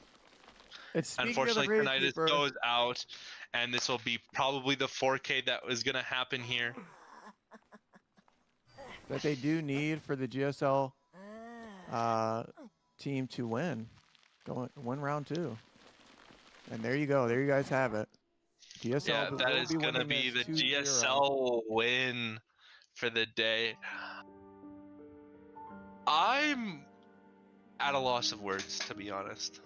A: Unfortunately, Tinnitus goes out, and this will be probably the 4K that was going to happen here.
B: That they do need for the GSL team to win. Win round 2. And there you go. There you guys have it. GSL,
A: yeah, that is going to be the GSL win for the day. I'm at a loss of words, to be honest.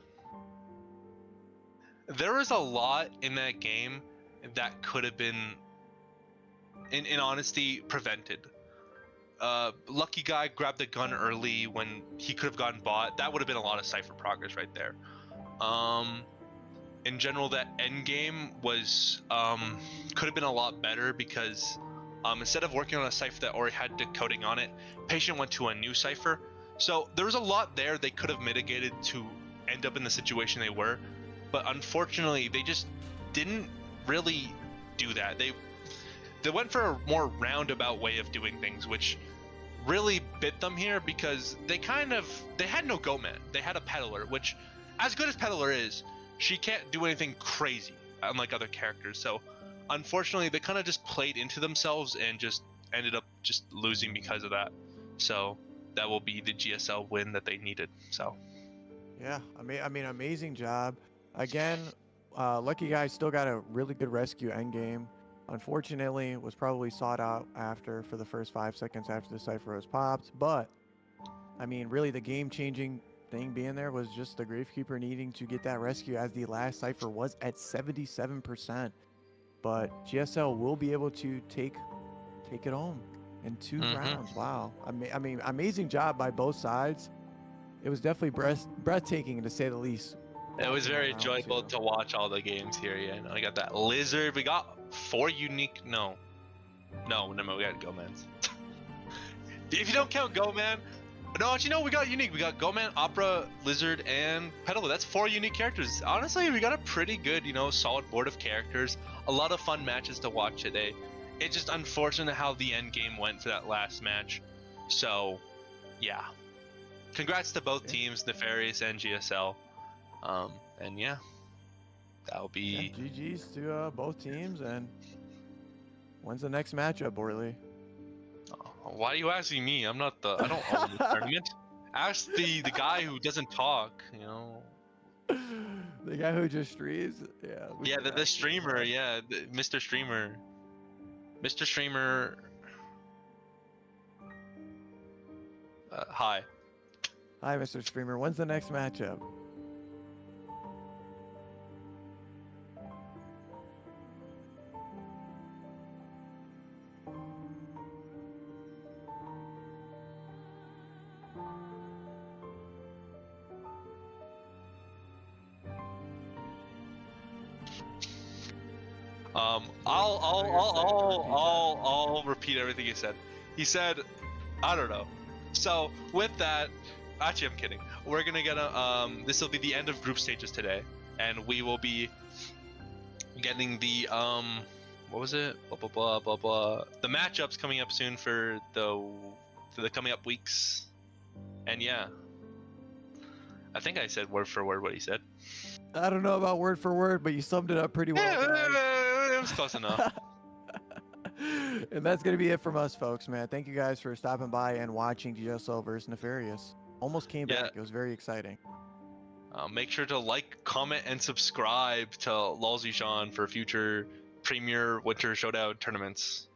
A: There was a lot in that game that could have been, in honesty, prevented. Lucky guy grabbed the gun early when he could have gotten bought. That would have been a lot of Cypher progress right there. In general, that end game was could have been a lot better because instead of working on a cipher that already had decoding on it, Patient went to a new cipher. So there was a lot there they could have mitigated to end up in the situation they were, but unfortunately they just didn't really do that. They went for a more roundabout way of doing things, which really bit them here because they had no go man. They had a peddler, which, as good as peddler is, she can't do anything crazy, unlike other characters. So, unfortunately, they kind of just played into themselves and just ended up just losing because of that. So, that will be the GSL win that they needed. So,
B: yeah, I mean, amazing job. Again, Lucky Guy still got a really good rescue endgame. Unfortunately, was probably sought out after for the first 5 seconds after the cipher was popped. But, I mean, really the game-changing thing being there was just the Gravekeeper needing to get that rescue, as the last cipher was at 77%. But GSL will be able to take it home in 2 rounds. Wow. I mean, amazing job by both sides. It was definitely breathtaking, to say the least.
A: It was very enjoyable to watch all the games here. Yeah, I got that lizard. We got 4 unique. No, we got Go-Mans. If you don't count Go-Man, no, actually, no, we got unique. We got Go-Man, Opera, Lizard, and Peddler. That's 4 unique characters. Honestly, we got a pretty good, solid board of characters. A lot of fun matches to watch today. It's just unfortunate how the end game went for that last match. So, yeah. Congrats to both teams, Nefarious and GSL. And yeah, that'll be
B: GG's to both teams. And when's the next matchup, Borley?
A: Why are you asking me? I don't own the tournament. Ask the guy who doesn't talk.
B: The guy who just streams. Yeah.
A: Yeah, the streamer. Yeah, Mr. Streamer. Mr. Streamer. Hi.
B: Hi, Mr. Streamer. When's the next matchup?
A: I'll repeat everything he said. He said, I don't know. So with that, actually I'm kidding. We're gonna get this will be the end of group stages today, and we will be getting the what was it? Blah blah blah blah blah. The matchups coming up soon for the coming up weeks, and yeah, I think I said word for word what he said.
B: I don't know about word for word, but you summed it up pretty well, guys.
A: It was close enough.
B: And that's going to be it from us, folks, man. Thank you guys for stopping by and watching GSO vs. Nefarious. Almost came back. It was very exciting.
A: Make sure to like, comment, and subscribe to Lolzy Sean for future Premier Winter Showdown tournaments.